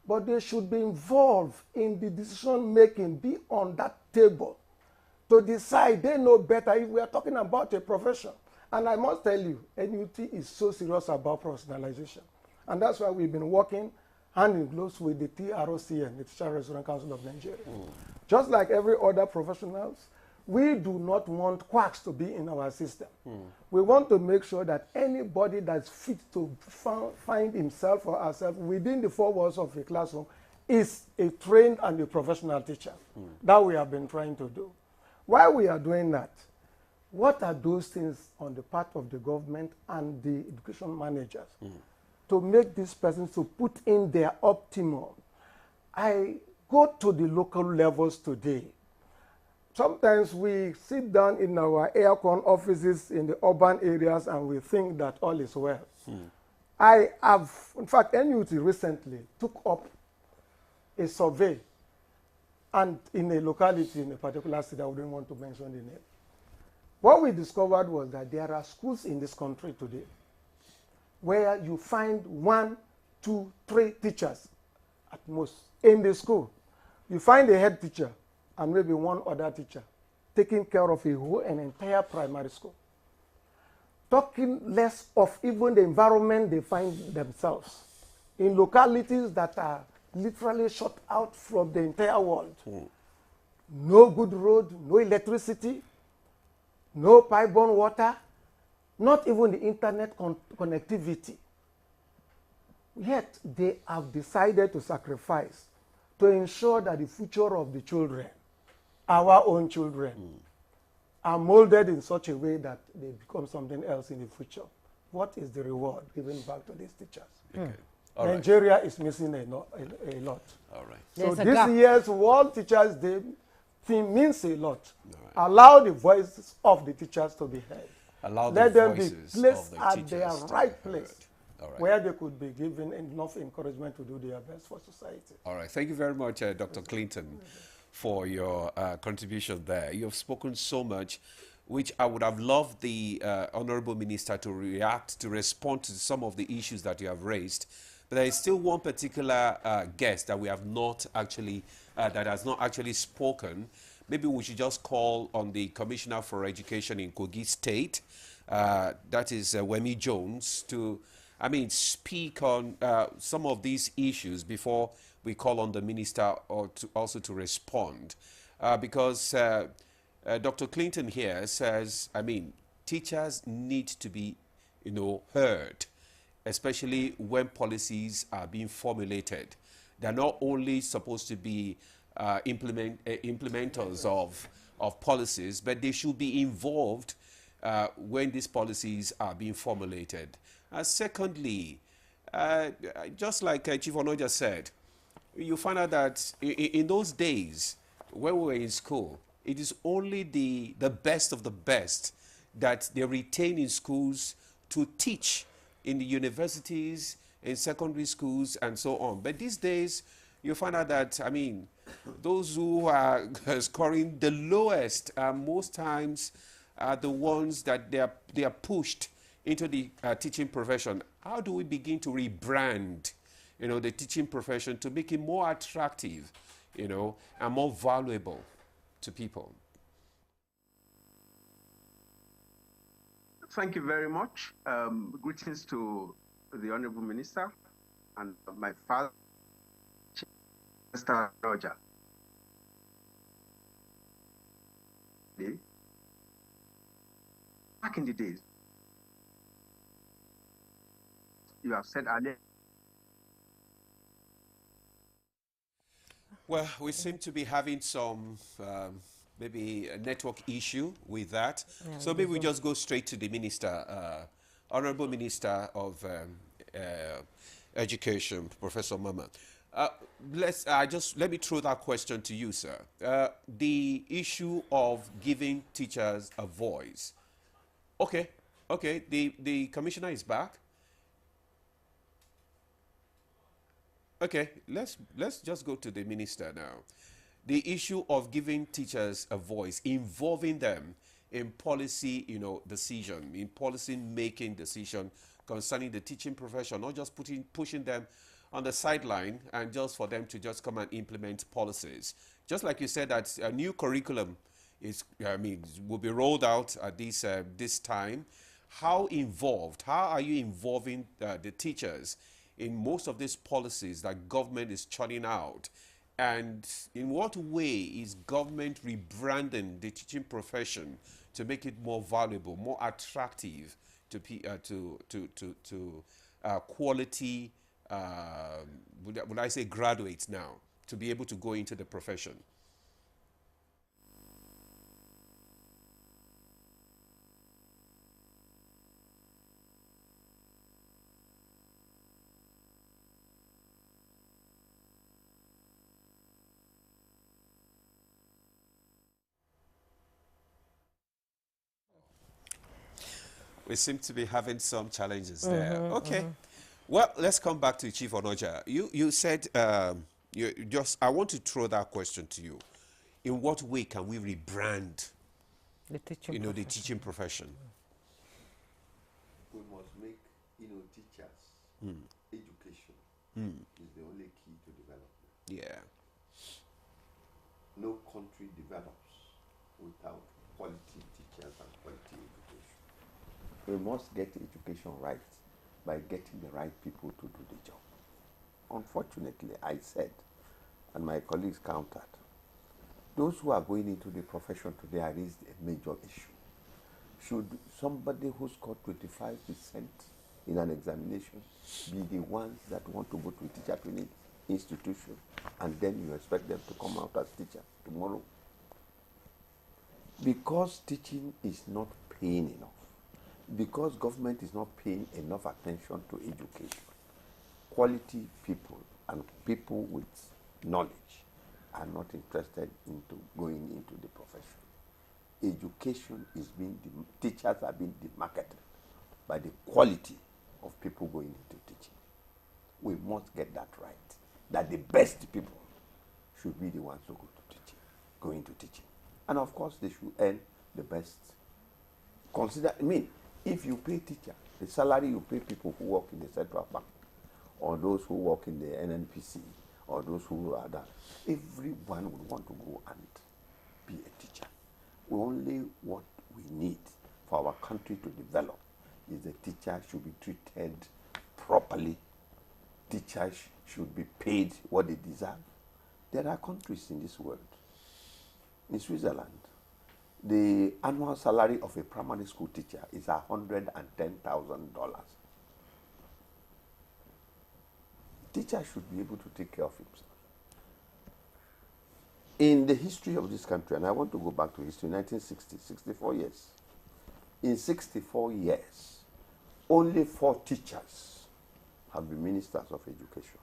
but they should be involved in the decision making, be on that table to decide. They know better if we are talking about a profession. And I must tell you, NUT is so serious about professionalization. And that's why we've been working hand in glove with the TROCN, the Teacher Restaurant Council of Nigeria. Just like every other professionals, we do not want quacks to be in our system. We want to make sure that anybody that's fit to find himself or herself within the 4 walls of a classroom is a trained and a professional teacher. That we have been trying to do. While we are doing that, what are those things on the part of the government and the education managers to make these persons to put in their optimum? I go to the local levels today. Sometimes we sit down in our aircon offices in the urban areas and we think that all is well. I have, in fact, NUT recently took up a survey and in a locality in a particular city, I wouldn't want to mention the name. What we discovered was that there are schools in this country today where you find 1, 2, 3 teachers at most in the school. You find a head teacher and maybe 1 other teacher taking care of an entire primary school. Talking less of even the environment they find themselves in localities that are literally shut out from the entire world. No good road, no electricity, no pipe-borne water, not even the internet connectivity. Yet they have decided to sacrifice to ensure that the future of the children, our own children, are molded in such a way that they become something else in the future. What is the reward given back to these teachers? Okay. Nigeria is missing a lot. All right. So this year's World Teachers Day theme means a lot. Allow the voices of the teachers to be heard. Let them be placed at their right place, where they could be given enough encouragement to do their best for society. All right. Thank you very much, Dr. Clinton, for your contribution there. You have spoken so much, which I would have loved the Honorable Minister to react, to respond to some of the issues that you have raised. But there is still one particular guest that we have not actually, that has not actually spoken. Maybe we should just call on the Commissioner for Education in Kogi State, that is Wemi Jones, to, speak on some of these issues before we call on the minister or to also to respond. Because Dr. Clinton here says, teachers need to be, heard, especially when policies are being formulated. They're not only supposed to be implementers of policies, but they should be involved when these policies are being formulated. Secondly, just like Chief Onoja said, you find out that in those days when we were in school, it is only the best of the best that they retain in schools to teach in the universities, in secondary schools, and so on. But these days, you find out that, those who are scoring the lowest most times are the ones that they are pushed into the teaching profession. How do we begin to rebrand, the teaching profession to make it more attractive, and more valuable to people? Thank you very much. Greetings to the Honorable Minister and my father, Mr. Roger. Back in the days, you have said earlier. Well, we seem to be having some maybe a network issue with that. Yeah, So maybe we just go straight to the Minister, Honorable Minister of Education, Professor Mama. Let me throw that question to you, sir. The issue of giving teachers a voice. Okay, the commissioner is back. Okay, let's just go to the minister now. The issue of giving teachers a voice, involving them in policy, decision, in policy making decision concerning the teaching profession, not just pushing them on the sideline and just for them to just come and implement policies. Just like you said that a new curriculum will be rolled out at this time. How are you involving the teachers in most of these policies that government is churning out? And in what way is government rebranding the teaching profession to make it more valuable, more attractive to quality, would I say graduates now, to be able to go into the profession? We seem to be having some challenges there. Okay. Well, let's come back to Chief Onoja. You said, I want to throw that question to you. In what way can we rebrand the teaching profession? We must make, teachers, education is the only key to development. Yeah. No country develops without quality teachers and quality education. We must get education right by getting the right people to do the job. Unfortunately, I said, and my colleagues countered, those who are going into the profession today are raised a major issue. Should somebody who scored 25% in an examination be the ones that want to go to a teacher training institution, and then you expect them to come out as teachers tomorrow? Because teaching is not paying enough, because government is not paying enough attention to education, quality people and people with knowledge are not interested into going into the profession. Education is teachers are being demarketed by the quality of people going into teaching. We must get that right, that the best people should be the ones who go into teaching. And of course, they should earn the best. If you pay teacher, the salary you pay people who work in the central bank, or those who work in the NNPC, or those who are that, everyone would want to go and be a teacher. What we need for our country to develop is the teacher should be treated properly. Teachers should be paid what they deserve. There are countries in this world. In Switzerland, the annual salary of a primary school teacher is $110,000. Teacher should be able to take care of himself. In the history of this country, and I want to go back to history, 1960, 64 years. In 64 years, only 4 teachers have been ministers of education.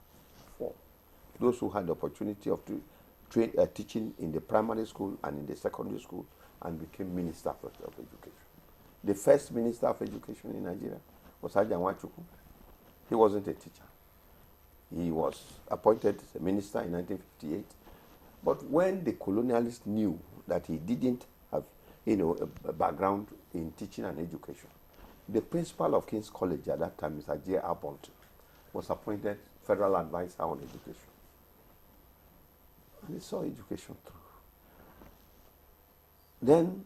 4. Those who had the opportunity of teaching in the primary school and in the secondary school and became minister of education. The first minister of education in Nigeria was Hajan Nwachukwu. He wasn't a teacher. He was appointed as a minister in 1958. But when the colonialists knew that he didn't have, a background in teaching and education, the principal of King's College at that time, Mr. J. R. Bolton, was appointed federal advisor on education. And he saw education through. Then,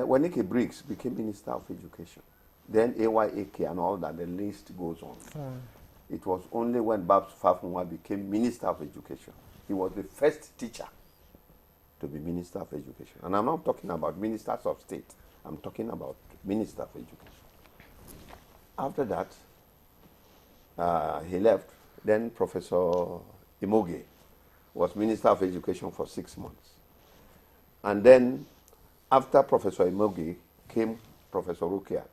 when Ike Briggs became Minister of Education, then AYAK and all that, the list goes on. It was only when Babs Fafunwa became Minister of Education. He was the first teacher to be Minister of Education. And I'm not talking about ministers of state. I'm talking about Minister of Education. After that, he left. Then Professor Imoge was Minister of Education for 6 months. And then, after Professor Imoge came Professor Rukiat,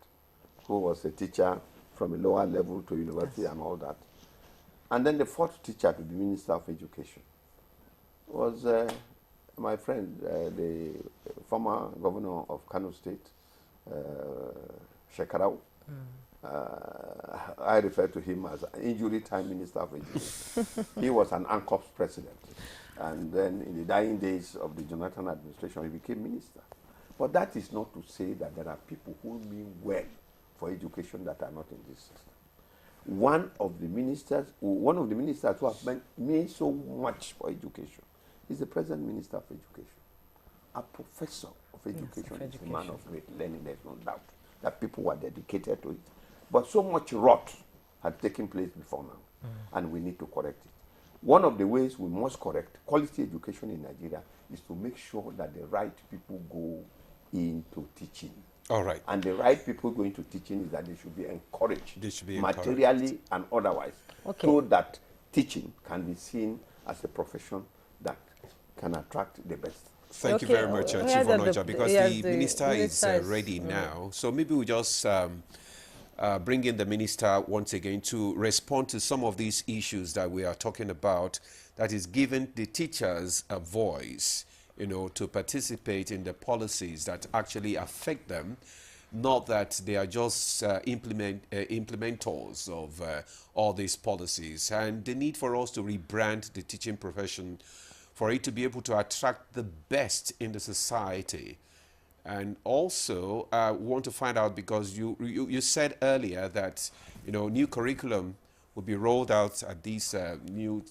who was a teacher from a lower level to university and all that. And then the fourth teacher to be Minister of Education was my friend, the former governor of Kano State, Shekarau. I refer to him as an injury time Minister of Education. He was an ANCOPS president. And then in the dying days of the Jonathan administration, he became minister. But that is not to say that there are people who mean well for education that are not in this system. One of the ministers who have made so much for education is the present Minister of Education. A professor of education is a man of great learning, there's no doubt that people were dedicated to it. But so much rot had taken place before now, and we need to correct it. One of the ways we must correct quality education in Nigeria is to make sure that the right people go into teaching. All right. And the right people going to teaching is that they should be encouraged, materially and otherwise, so that teaching can be seen as a profession that can attract the best. Thank you very much, Chief Onoja, because the minister is ready now. So maybe we just bring in the minister once again to respond to some of these issues that we are talking about, that is giving the teachers a voice, you know, to participate in the policies that actually affect them, not that they are just implementors of all these policies. And the need for us to rebrand the teaching profession for it to be able to attract the best in the society. And also, want to find out, because you said earlier that, you know, new curriculum will be rolled out at this new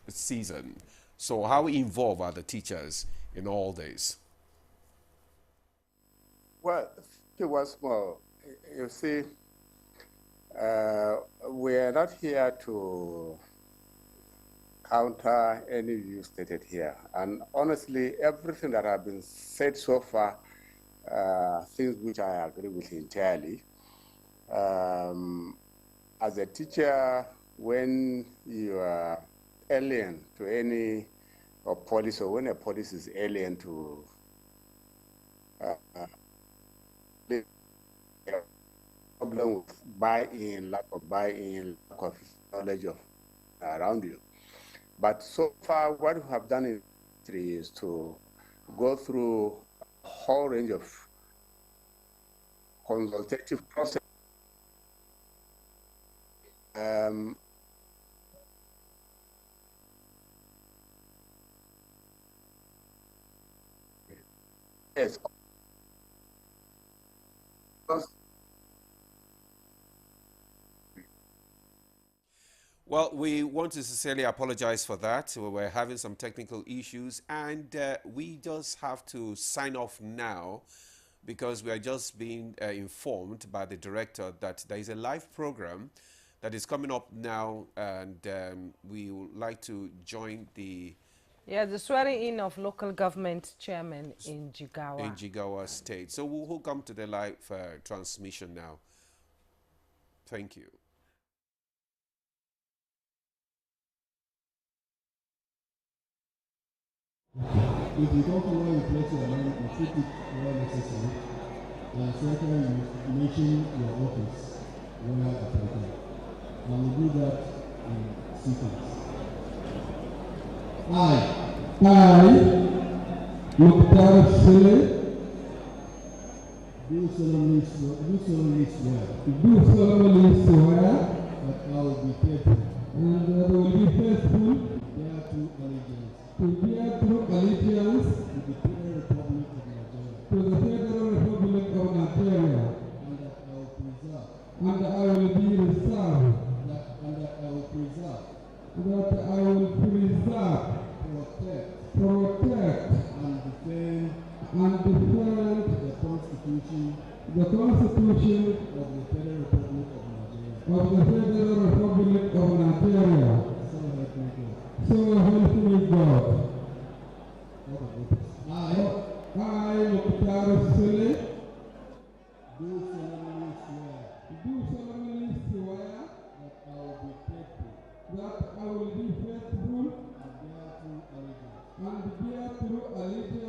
season. So how involved are the teachers in all this? Well, it was more, you see, we are not here to counter any view stated here. And honestly, everything that has been said so far, things which I agree with entirely. As a teacher, when you are alien to any policy, or when a policy is alien to the problem with buy-in, lack of buy-in, lack of knowledge of around you. But so far, what we have done in history is to go through a whole range of consultative process. Yes. Well, we want to sincerely apologize for that. We were having some technical issues, and we just have to sign off now, because we are just being informed by the director that there is a live program that is coming up now, and we would like to join the... Yeah, the swearing in of local government chairman in Jigawa. In Jigawa State. So we'll come to the live transmission now. Thank you. If you don't know where you place your money, you keep it where necessary. And second, you mention your office where appropriate. And we do that in sequence. I, Mukhtar Sele, do solemnly swear that I will be faithful and that I will be faithful thereto allegiance. To bear true allegiance to the Federal Republic of Nigeria. To the Federal Republic of Nigeria. And that I will preserve. And I will be reserved. That preserve, that I will preserve, protect, and defend the Constitution of the Federal Republic of Nigeria. So help me God. I, Nta do solemnly swear that I will be faithful, and bear true allegiance